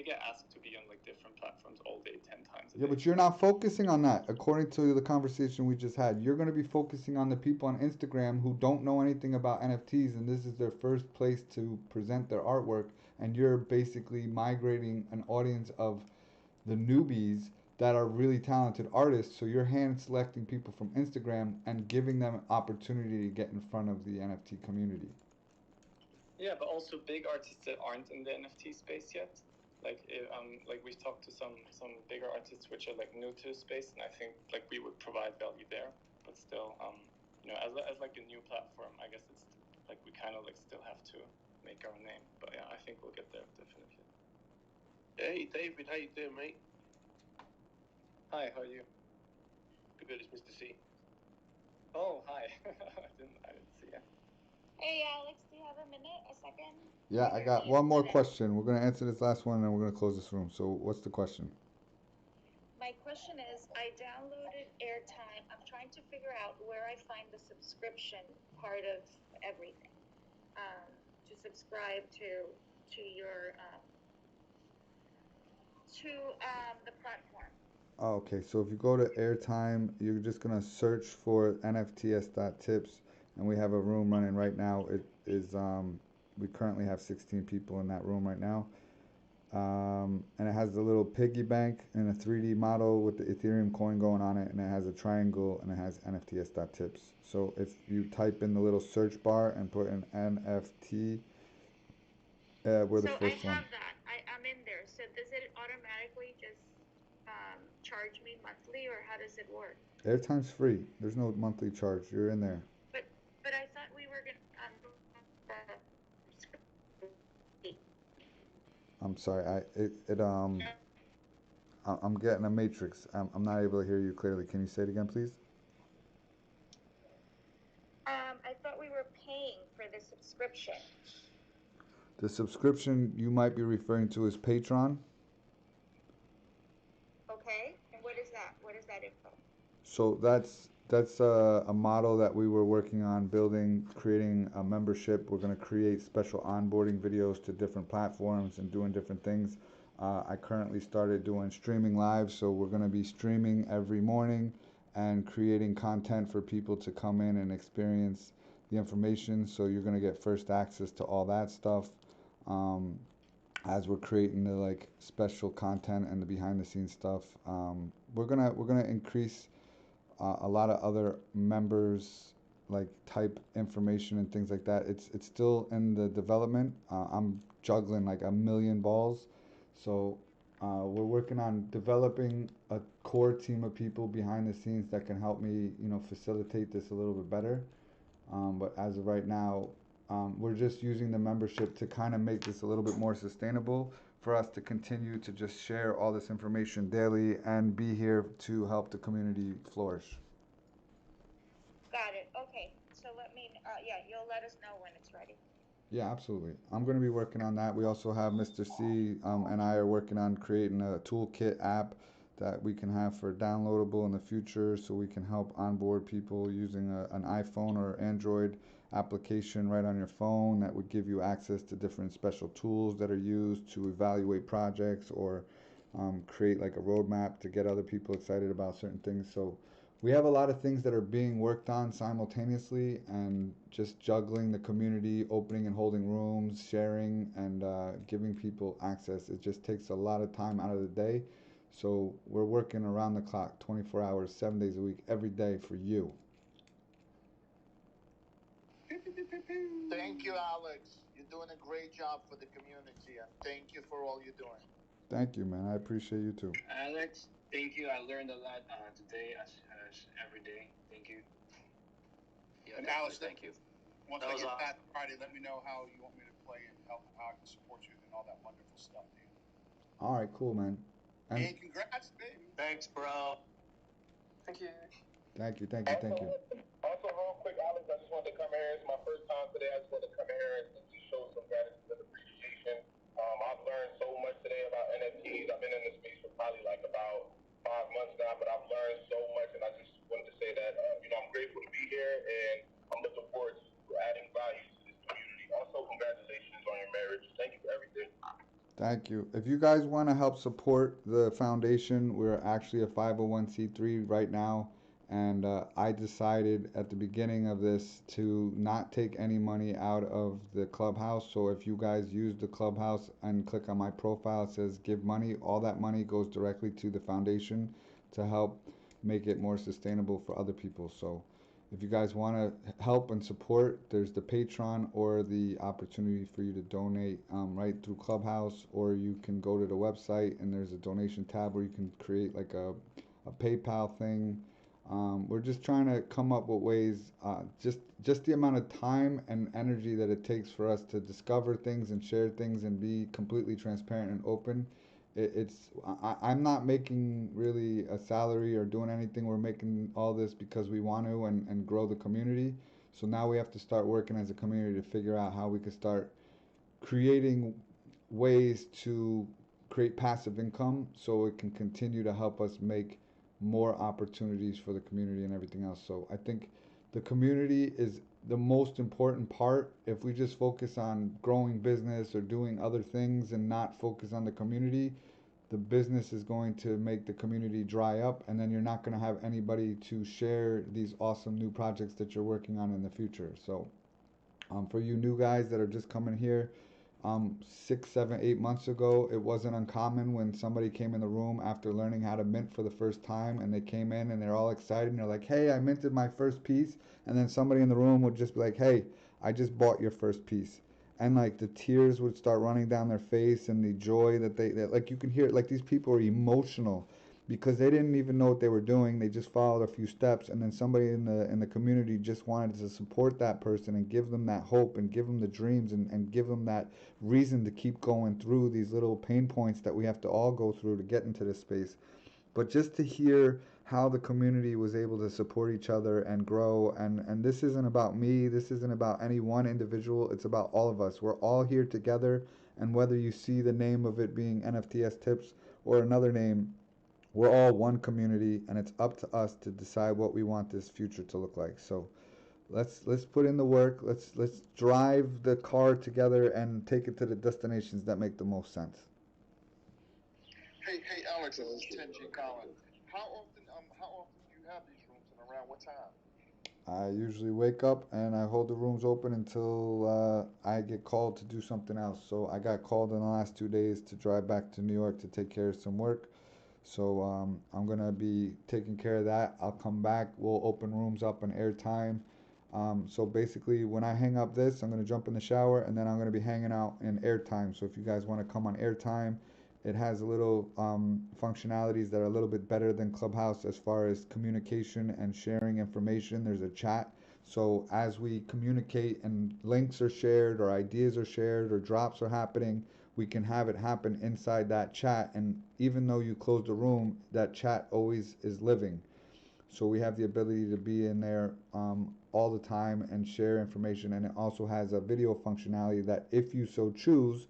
get asked to be on like different platforms all day, 10 times a day. Yeah, but you're not focusing on that. According to the conversation we just had, you're going to be focusing on the people on Instagram who don't know anything about NFTs, and this is their first place to present their artwork, and you're basically migrating an audience of the newbies that are really talented artists. So you're hand selecting people from Instagram and giving them an opportunity to get in front of the NFT community. Yeah, but also big artists that aren't in the NFT space yet. Like we've talked to some bigger artists which are like new to the space, and I think like we would provide value there. But still, as like a new platform, I guess it's like we kind of like still have to make our name. But yeah, I think we'll get there definitely. Hey David, how you doing, mate? Hi, how are you? Good, it's Mr. C. Oh, hi. I didn't see you. Hey, Alex, do you have a minute, a second? Yeah, I got one more question. We're going to answer this last one, and then we're going to close this room. So what's the question? My question is, I downloaded Airtime. I'm trying to figure out where I find the subscription part of everything. To subscribe to your the platform. Oh, okay, so if you go to Airtime, you're just going to search for NFTs.tips, and we have a room running right now. It is, we currently have 16 people in that room right now. And it has the little piggy bank and a 3D model with the Ethereum coin going on it, and it has a triangle, and it has NFTs.tips. So if you type in the little search bar and put in NFT, we're the first one. So I have that. I'm in there. So does it automatically just charge me monthly, or how does it work? Airtime's free. There's no monthly charge. You're in there. But I thought we were gonna. I'm sorry. I'm getting a matrix. I'm not able to hear you clearly. Can you say it again, please? I thought we were paying for the subscription. The subscription you might be referring to as Patreon. Okay, and what is that? What is that info? So that's a model that we were working on building, creating a membership. We're going to create special onboarding videos to different platforms and doing different things. I currently started doing streaming live, so we're going to be streaming every morning and creating content for people to come in and experience the information. So you're going to get first access to all that stuff. As we're creating the like special content and the behind the scenes stuff, we're gonna increase a lot of other members like type information and things like that. It's still in the development. I'm juggling like a million balls, so we're working on developing a core team of people behind the scenes that can help me, facilitate this a little bit better. But as of right now, we're just using the membership to kind of make this a little bit more sustainable for us to continue to just share all this information daily and be here to help the community flourish. Got it. Okay. So you'll let us know when it's ready. Yeah, absolutely. I'm going to be working on that. We also have Mr. C and I are working on creating a toolkit app that we can have for downloadable in the future, so we can help onboard people using an iPhone or Android application right on your phone that would give you access to different special tools that are used to evaluate projects or create like a roadmap to get other people excited about certain things. So we have a lot of things that are being worked on simultaneously, and just juggling the community, opening and holding rooms, sharing, and giving people access. It just takes a lot of time out of the day. So we're working around the clock, 24 hours, 7 days a week, every day for you. Thank you, Alex. You're doing a great job for the community, and thank you for all you're doing. Thank you, man. I appreciate you too. Alex, thank you. I learned a lot today, as every day. Thank you. Yeah, and Alex, thank you. Once I get that Friday, let me know how you want me to play and how I can support you and all that wonderful stuff, man. All right, cool, man. And congrats, baby. Thanks, bro. Thank you. Thank you. Also, real quick, Alex, I just wanted to come here. It's my first time today. I just wanted to come here and just show some gratitude and appreciation. I've learned so much today about NFTs. I've been in this space for probably like about 5 months now, but I've learned so much, and I just wanted to say that, I'm grateful to be here, and I'm looking forward to adding value to this community. Also, congratulations on your marriage. Thank you for everything. Thank you. If you guys want to help support the foundation, we're actually a 501c3 right now, And I decided at the beginning of this to not take any money out of the clubhouse. So if you guys use the clubhouse and click on my profile, it says give money. All that money goes directly to the foundation to help make it more sustainable for other people. So if you guys want to help and support, there's the Patreon or the opportunity for you to donate right through Clubhouse, or you can go to the website and there's a donation tab where you can create like a PayPal thing. We're just trying to come up with ways, just the amount of time and energy that it takes for us to discover things and share things and be completely transparent and open. I'm not making really a salary or doing anything. We're making all this because we want to and grow the community. So now we have to start working as a community to figure out how we could start creating ways to create passive income so it can continue to help us make more opportunities for the community and everything else. So I think the community is the most important part. If we just focus on growing business or doing other things and not focus on the community, the business is going to make the community dry up, and then you're not going to have anybody to share these awesome new projects that you're working on in the future. So for you new guys that are just coming here, 6, 7, 8 months ago, it wasn't uncommon when somebody came in the room after learning how to mint for the first time, and they came in and they're all excited and they're like, hey, I minted my first piece. And then somebody in the room would just be like, hey, I just bought your first piece. And like the tears would start running down their face, and the joy that like you can hear, like these people are emotional because they didn't even know what they were doing. They just followed a few steps, and then somebody in the community just wanted to support that person and give them that hope and give them the dreams and give them that reason to keep going through these little pain points that we have to all go through to get into this space. But just to hear how the community was able to support each other and grow, and this isn't about me, this isn't about any one individual, it's about all of us. We're all here together, and whether you see the name of it being NFTs.tips or another name, we're all one community, and it's up to us to decide what we want this future to look like. So let's put in the work. Let's drive the car together and take it to the destinations that make the most sense. Hey Alex, this is Tenji Colin. How often do you have these rooms, and around what time? I usually wake up and I hold the rooms open until I get called to do something else. So I got called in the last 2 days to drive back to New York to take care of some work. So I'm going to be taking care of that. I'll come back. We'll open rooms up on airtime. So basically, when I hang up this, I'm going to jump in the shower, and then I'm going to be hanging out in airtime. So if you guys want to come on airtime, it has a little functionalities that are a little bit better than Clubhouse as far as communication and sharing information. There's a chat. So as we communicate and links are shared or ideas are shared or drops are happening, we can have it happen inside that chat. And even though you close the room, that chat always is living. So we have the ability to be in there all the time and share information. And it also has a video functionality that if you so choose,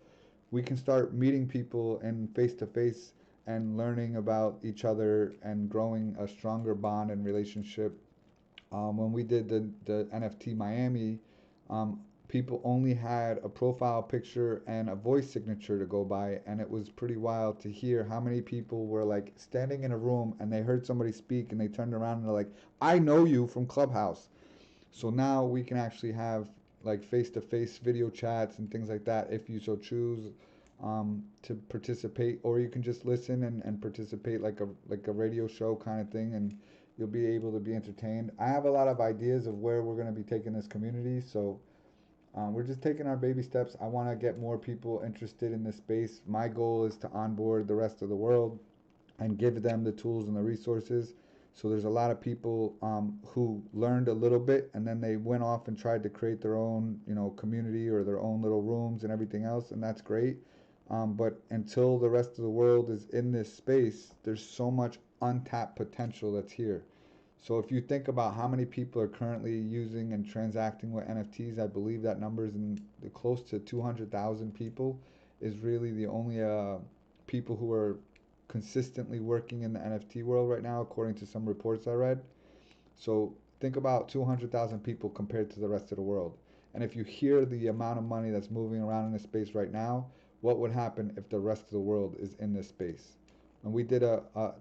we can start meeting people in face-to-face and learning about each other and growing a stronger bond and relationship. When we did the NFT Miami, people only had a profile picture and a voice signature to go by, and it was pretty wild to hear how many people were like standing in a room and they heard somebody speak and they turned around and they're like, I know you from Clubhouse. So now we can actually have like face-to-face video chats and things like that if you so choose to participate, or you can just listen and participate like a radio show kind of thing, and you'll be able to be entertained. I have a lot of ideas of where we're going to be taking this community, so we're just taking our baby steps. I want to get more people interested in this space. My goal is to onboard the rest of the world and give them the tools and the resources. So there's a lot of people who learned a little bit and then they went off and tried to create their own, community or their own little rooms and everything else, and that's great. But until the rest of the world is in this space, there's so much untapped potential that's here. So if you think about how many people are currently using and transacting with NFTs, I believe that number is in the close to 200,000 people is really the only people who are consistently working in the NFT world right now, according to some reports I read. So think about 200,000 people compared to the rest of the world. And if you hear the amount of money that's moving around in this space right now, what would happen if the rest of the world is in this space? And we did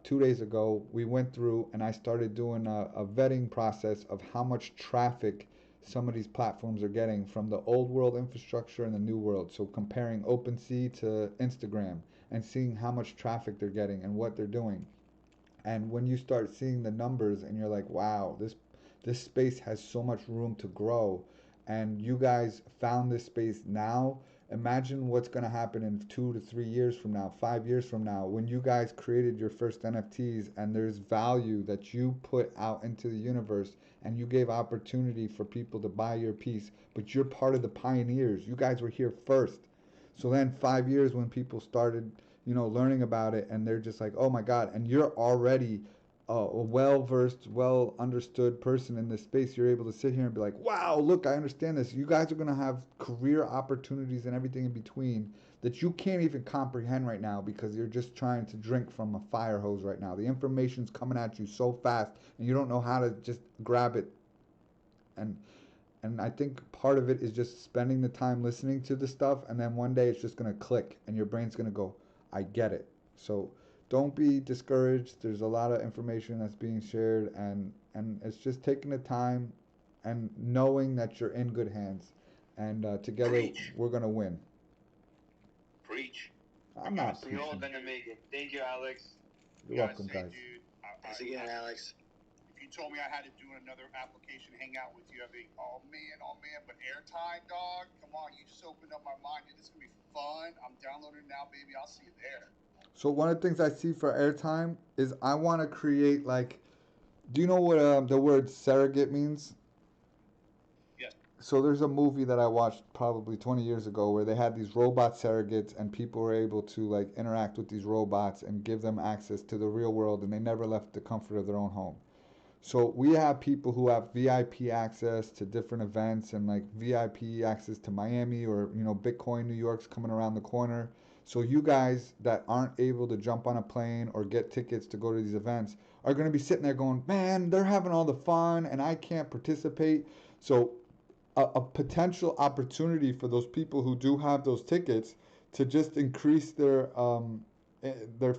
2 days ago, we went through and I started doing a vetting process of how much traffic some of these platforms are getting from the old world infrastructure and the new world. So comparing OpenSea to Instagram and seeing how much traffic they're getting and what they're doing. And when you start seeing the numbers and you're like, wow, this space has so much room to grow, and you guys found this space now, imagine what's going to happen in 2 to 3 years from now, 5 years from now, when you guys created your first NFTs and there's value that you put out into the universe and you gave opportunity for people to buy your piece, but you're part of the pioneers. You guys were here first. So then 5 years when people started, learning about it and they're just like, oh my God, and you're already a well-versed, well-understood person in this space, you're able to sit here and be like, wow, look, I understand this. You guys are going to have career opportunities and everything in between that you can't even comprehend right now because you're just trying to drink from a fire hose right now. The information's coming at you so fast and you don't know how to just grab it. And I think part of it is just spending the time listening to the stuff, and then one day it's just going to click and your brain's going to go, I get it. So don't be discouraged. There's a lot of information that's being shared, and it's just taking the time and knowing that you're in good hands. And together Preach. we're going to win. Preach. I'm not We're all preaching. gonna make it. Thank you, Alex. You're welcome, guys. Dude, Thanks again, Alex. if you told me I had to do another application hangout with you, I'd be, oh man. But airtime, dog, come on, you just opened up my mind, dude. This is gonna be fun. I'm downloading it now, baby. I'll see you there. So one of the things I see for airtime is I want to create do you know what the word surrogate means? Yes. So there's a movie that I watched probably 20 years ago where they had these robot surrogates and people were able to interact with these robots and give them access to the real world, and they never left the comfort of their own home. So we have people who have VIP access to different events and VIP access to Miami or Bitcoin New York's coming around the corner. So you guys that aren't able to jump on a plane or get tickets to go to these events are going to be sitting there going, man, they're having all the fun and I can't participate. So a potential opportunity for those people who do have those tickets to just increase their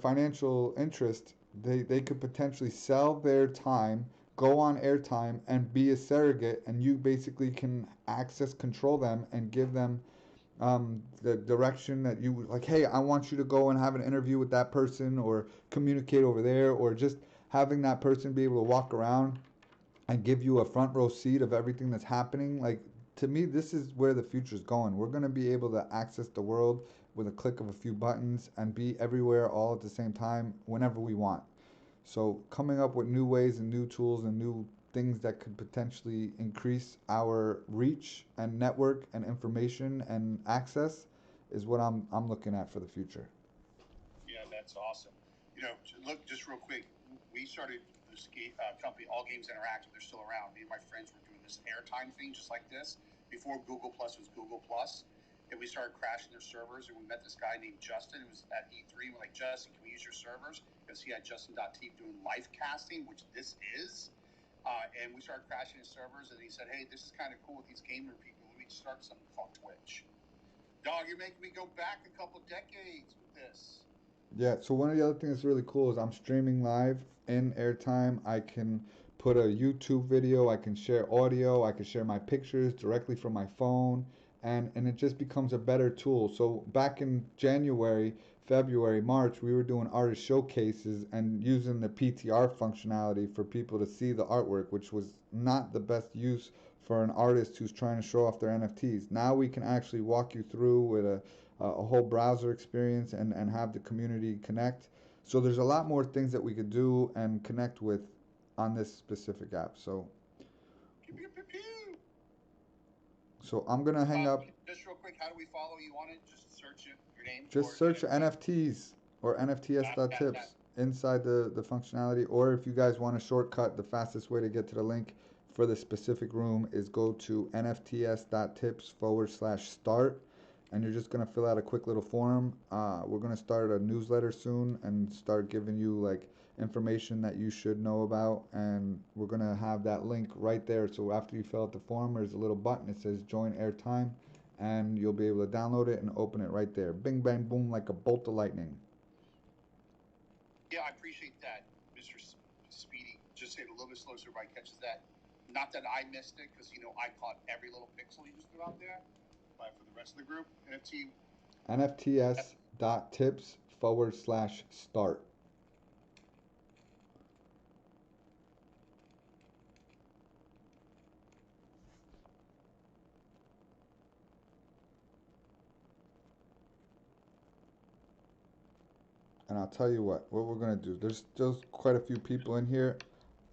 financial interest. They could potentially sell their time, go on airtime, and be a surrogate, and you basically can control them and give them the direction that you like. Hey, I want you to go and have an interview with that person, or communicate over there, or just having that person be able to walk around and give you a front row seat of everything that's happening. To me, this is where the future is going. We're going to be able to access the world with a click of a few buttons and be everywhere all at the same time whenever we want. So coming up with new ways and new tools and new things that could potentially increase our reach and network and information and access is what I'm looking at for the future. Yeah, that's awesome. Look, just real quick, we started this company, All Games Interactive. They're still around. Me and my friends were doing this airtime thing just like this before Google Plus was Google Plus. And we started crashing their servers, and we met this guy named Justin who was at E3. We're like, Justin, can we use your servers? Because he had Justin.tips doing live casting, which this is. And we started crashing his servers, and he said, hey, this is kind of cool with these gamer people. Let me start something called Twitch. Dog, you're making me go back a couple decades with this. Yeah, so one of the other things that's really cool is I'm streaming live in airtime. I can put a YouTube video, I can share audio, I can share my pictures directly from my phone, and it just becomes a better tool. So back in January, February, March, we were doing artist showcases and using the PTR functionality for people to see the artwork, which was not the best use for an artist who's trying to show off their NFTs. Now we can actually walk you through with a whole browser experience and have the community connect. So there's a lot more things that we could do and connect with on this specific app. So I'm gonna hang up. Just real quick, how do we follow you on it? Just search your name. Just search NFTs or NFTs.tips inside the functionality. Or if you guys want a shortcut, the fastest way to get to the link for the specific room is go to NFTs.tips/start. And you're just going to fill out a quick little form. We're going to start a newsletter soon and start giving you information that you should know about. And we're going to have that link right there. So after you fill out the form, there's a little button. It says join airtime. And you'll be able to download it and open it right there. Bing, bang, boom, like a bolt of lightning. Yeah, I appreciate that, Mr. Speedy. Just say it a little bit slow so everybody catches that. Not that I missed it, because I caught every little pixel you just threw out there. But for the rest of the group, NFTs.tips/start. And I'll tell you what we're going to do. There's still quite a few people in here.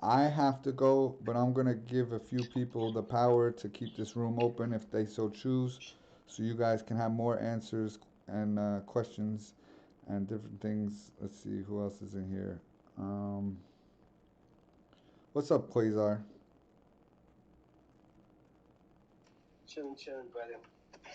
I have to go, but I'm going to give a few people the power to keep this room open if they so choose, so you guys can have more answers and questions and different things. Let's see who else is in here. What's up, Quasar? Chilling, brother.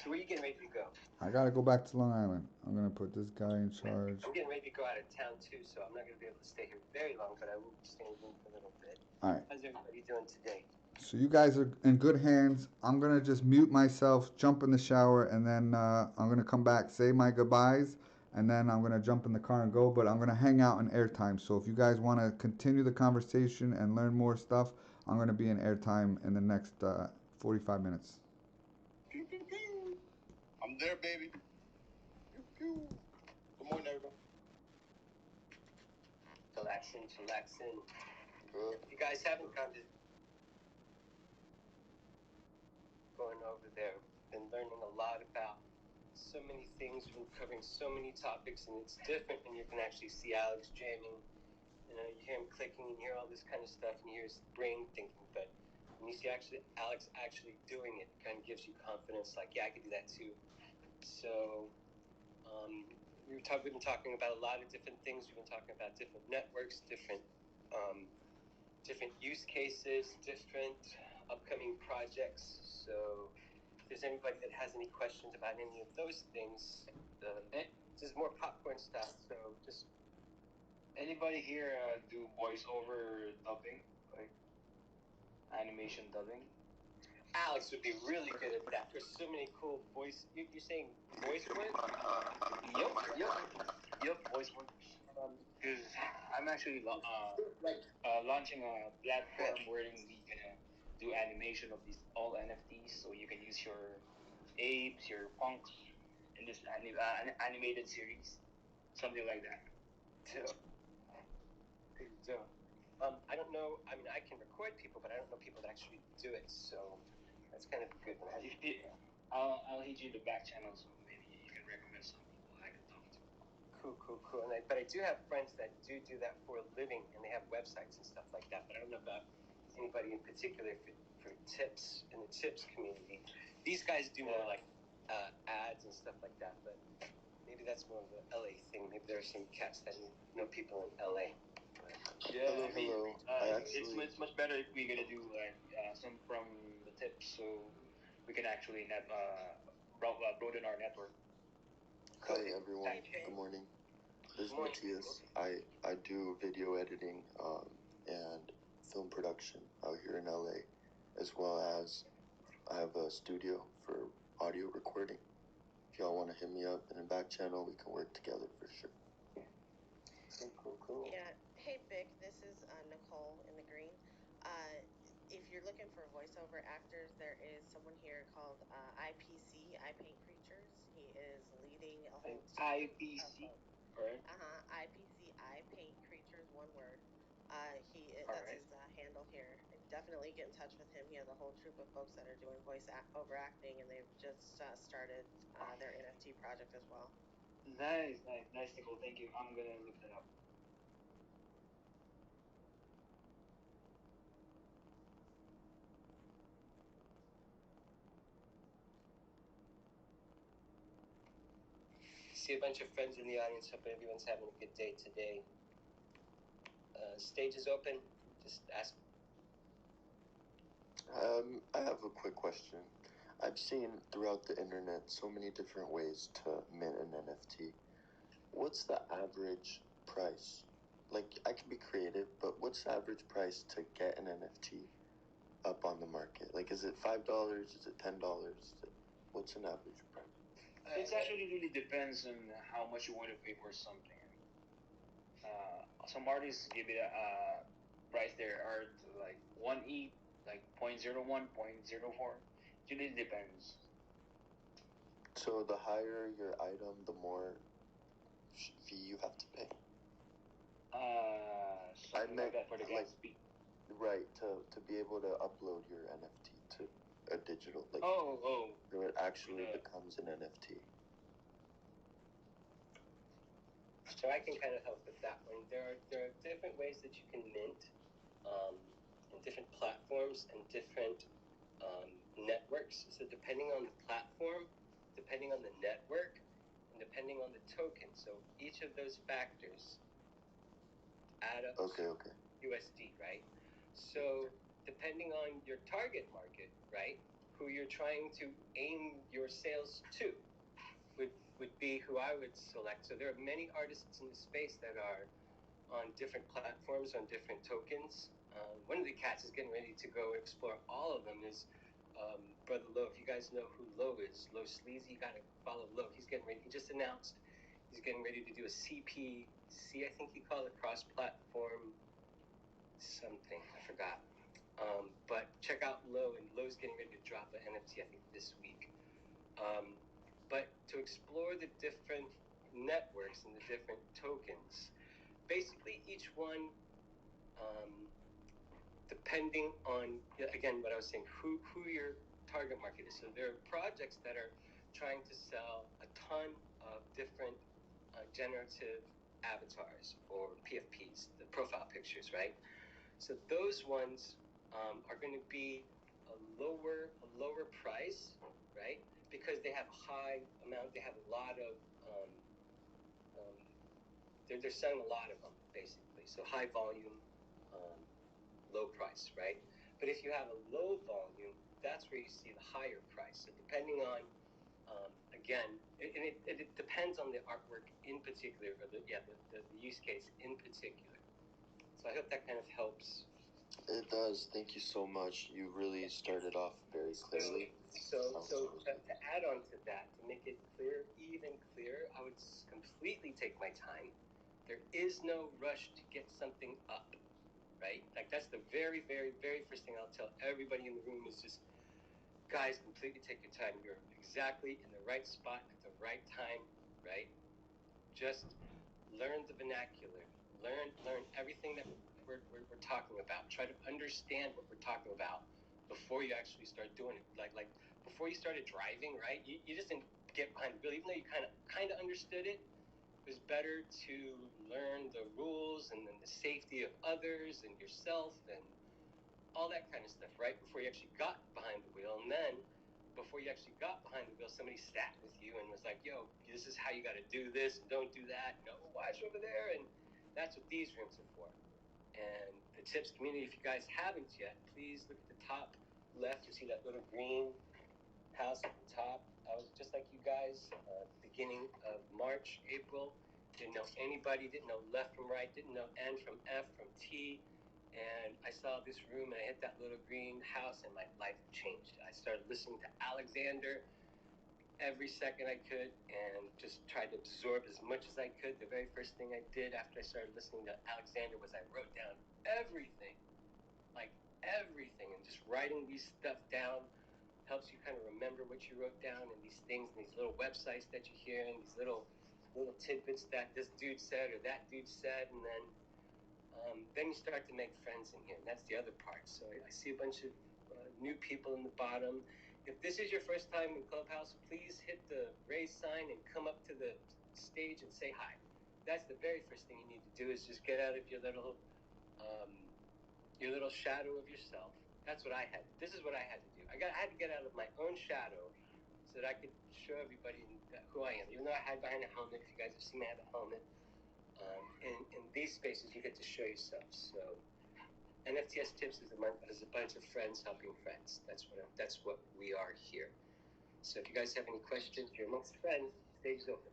So where you getting ready to go? I gotta go back to Long Island. I'm gonna put this guy in charge. I'm getting ready to go out of town too, so I'm not gonna be able to stay here very long, but I will be staying here for a little bit. All right. How's everybody doing today? So you guys are in good hands. I'm gonna just mute myself, jump in the shower, and then I'm gonna come back, say my goodbyes, and then I'm gonna jump in the car and go. But I'm gonna hang out in airtime. So if you guys want to continue the conversation and learn more stuff, I'm gonna be in airtime in the next 45 minutes. I'm there, baby. Good morning, everybody. Chillaxing. Good. If you guys haven't gone to going over there, been learning a lot about so many things. We're covering so many topics, and it's different when you can actually see Alex jamming. You hear him clicking, and you hear all this kind of stuff, and you hear his brain thinking. But when you see Alex actually doing it, kind of gives you confidence. Like, yeah, I could do that too. So we've been talking about a lot of different things. We've been talking about different networks, different use cases, different upcoming projects. So if there's anybody that has any questions about any of those things, this is more popcorn stuff. So just anybody here do voiceover dubbing, like animation dubbing? Alex would be really good at that. There's so many cool voice. You're saying voice work? Yep, voice work. Because I'm actually launching a platform where we can do animation of these all NFTs, so you can use your apes, your punks in this animated series, something like that. I don't know. I mean, I can record people, but I don't know people that actually do it. So that's kind of a good one. I'll hit you in the back channel, so maybe you can recommend some people I can talk to. Cool. But I do have friends that do that for a living, and they have websites and stuff like that. But I don't know about anybody in particular for tips in the tips community. These guys do more like ads and stuff like that. But maybe that's more of an LA thing. Maybe there are some cats that know people in LA. Yeah, hello. It's much better if we're gonna do some from the tips, so we can actually broaden our network. Hi everyone. Good morning. This is Matthias. I do video editing and film production out here in LA, as well as I have a studio for audio recording. If y'all want to hit me up in a back channel, we can work together for sure. Cool. Yeah. Hey, Vic, this is Nicole in the green. If you're looking for voiceover actors, there is someone here called IPC, I Paint Creatures. He is leading a whole team. IPC, right? IPC, I Paint Creatures, one word. That's his handle here. Definitely get in touch with him. He has a whole troop of folks that are doing voiceover acting, and they've just started their NFT project as well. Nice, Nicole. Thank you. I'm gonna look that up. See a bunch of friends in the audience. Hope everyone's having a good day today. Stage is open. Just ask. I have a quick question. I've seen throughout the internet so many different ways to mint an NFT. What's the average price? Like, I can be creative, but what's the average price to get an NFT up on the market? Like, is it $5? Is it $10? What's an average price? It actually really depends on how much you want to pay for something. some artists give it a price their art like 1 ETH, like 0.01, 0.04. It really depends. So the higher your item, the more fee you have to pay. Something like that for the gas fee. Right, to be able to upload your NFT to a digital, like, so it actually becomes an NFT. So I can kind of help with that one. There are different ways that you can mint, and different platforms and different networks. So depending on the platform, depending on the network, and depending on the token. So each of those factors add up to USD, right? So depending on your target market, right, who you're trying to aim your sales to would be who I would select. So there are many artists in the space that are on different platforms, on different tokens. One of the cats is getting ready to go explore all of them is Brother Low. If you guys know who Low is, Low Sleazy, you gotta follow Low. He's getting ready. He just announced he's getting ready to do a CPC, I think he called it, cross-platform something. I forgot. But check out Low, and Low's getting ready to drop an NFT, I think, this week. But to explore the different networks and the different tokens, basically each one, depending on, again, what I was saying, who your target market is. So there are projects that are trying to sell a ton of different generative avatars or PFPs, the profile pictures, right? So those ones are going to be a lower price, right? Because they have a high amount, they have a lot of, they're selling a lot of them, basically. So high volume, low price, right? But if you have a low volume, that's where you see the higher price. So depending on, again, it depends on the artwork in particular, or the use case in particular. So I hope that kind of helps. It does. Thank you so much. You really started off very clearly. So to add on to that, to make it clear, even clearer, I would completely take my time. There is no rush to get something up, right? Like that's the very, very, very first thing I'll tell everybody in the room is just, guys, completely take your time. You're exactly in the right spot at the right time, right? Just learn the vernacular. Learn everything that we're talking about. Try to understand what we're talking about before you actually start doing it. Like before you started driving, right? You just didn't get behind the wheel, even though you kind of understood it. It was better to learn the rules and then the safety of others and yourself and all that kind of stuff, right? Before you actually got behind the wheel. And then before you actually got behind the wheel, somebody sat with you and was like, yo, this is how you got to do this and don't do that. No, watch over there. And that's what these rooms are for. And the tips community, if you guys haven't yet, please look at the top left. You see that little green house at the top. I was just like you guys, beginning of March, April. Didn't know anybody, didn't know left from right, didn't know N from F from T. And I saw this room and I hit that little green house and my life changed. I started listening to Alexander every second I could and just tried to absorb as much as I could. The very first thing I did after I started listening to Alexander was I wrote down everything, like everything, and just writing these stuff down helps you kind of remember what you wrote down and these things and these little websites that you hear and these little tidbits that this dude said or that dude said, and then you start to make friends in here, and that's the other part. So I see a bunch of new people in the bottom. If this is your first time in Clubhouse, please hit the raise sign and come up to the stage and say hi. That's the very first thing you need to do, is just get out of your little shadow of yourself. That's what I had. This is what I had to do. I had to get out of my own shadow so that I could show everybody who I am. Even though I hide behind a helmet, if you guys have seen me have a helmet, in these spaces you get to show yourself. So NFTs.tips is a bunch of friends helping friends. That's what we are here. So if you guys have any questions, you're amongst friends, stage is open.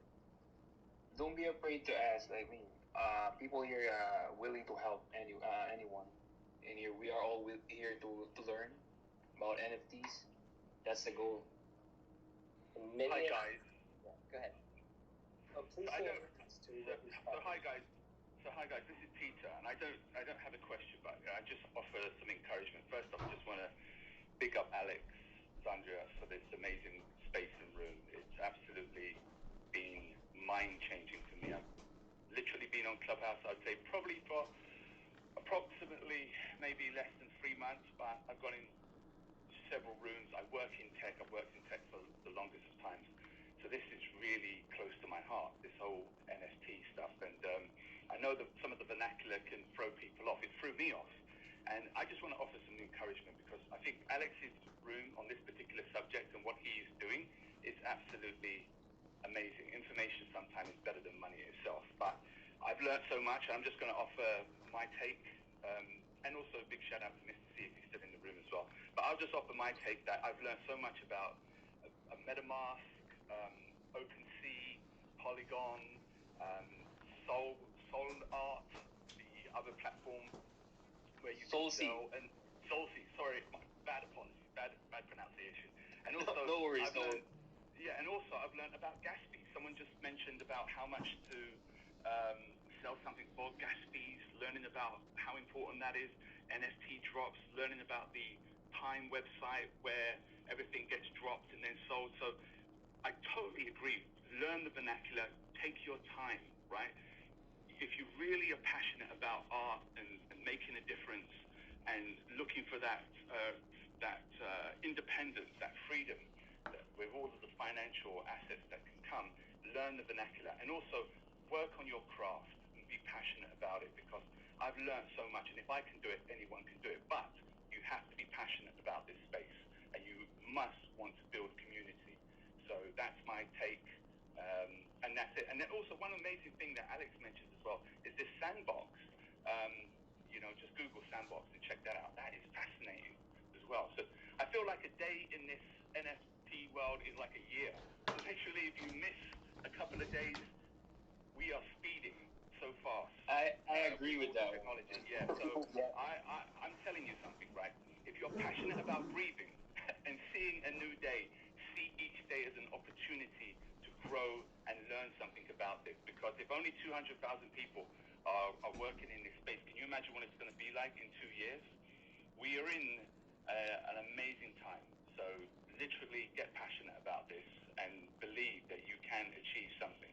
Don't be afraid to ask. I mean, people here are willing to help anyone. And here we are all here to learn about NFTs. That's the goal. Hi guys. Yeah, go ahead. Oh, please. Hi guys. So hi guys, this is Peter, and I don't have a question, but I just offer some encouragement. First off, I just want to big up Alex Zandria for this amazing space and room. It's absolutely been mind-changing for me. I've literally been on Clubhouse, I'd say probably for approximately maybe less than 3 months, but I've gone in several rooms. I work in tech. I've worked in tech for the longest of times. So this is really close to my heart, this whole NFT stuff. And I know that some of the vernacular can throw people off. It threw me off. And I just want to offer some encouragement because I think Alex's room on this particular subject and what he is doing is absolutely amazing. Information sometimes is better than money itself. But I've learned so much. I'm just going to offer my take. And also a big shout out to Mr. C if he's still in the room as well. But I'll just offer my take that I've learned so much about a MetaMask, OpenSea, Polygon, Soul Art, the other platform where you can sell, and Soulsea. Sorry, bad apologies, bad pronunciation. And also, no worries, and also I've learned about gas fees. Someone just mentioned about how much to sell something for gas fees. Learning about how important that is. NFT drops. Learning about the Time website where everything gets dropped and then sold. So I totally agree. Learn the vernacular. Take your time, right? If you really are passionate about art and making a difference and looking for that independence, that freedom, with all of the financial assets that can come, learn the vernacular and also work on your craft and be passionate about it because I've learned so much, and if I can do it, anyone can do it. But you have to be passionate about this space and you must want to build community. So that's my take. And that's it. And then also one amazing thing that Alex mentioned as well is this sandbox. Just Google sandbox and check that out. That is fascinating as well. So I feel like a day in this NFT world is like a year. Literally, if you miss a couple of days, we are speeding so fast. I agree with that technology. Yeah. So I'm telling you something, right? If you're passionate about breathing and seeing a new day, see each day as an opportunity to grow and learn something about this. Because if only 200,000 people are working in this space, can you imagine what it's going to be like in 2 years? We are in an amazing time. So literally get passionate about this and believe that you can achieve something.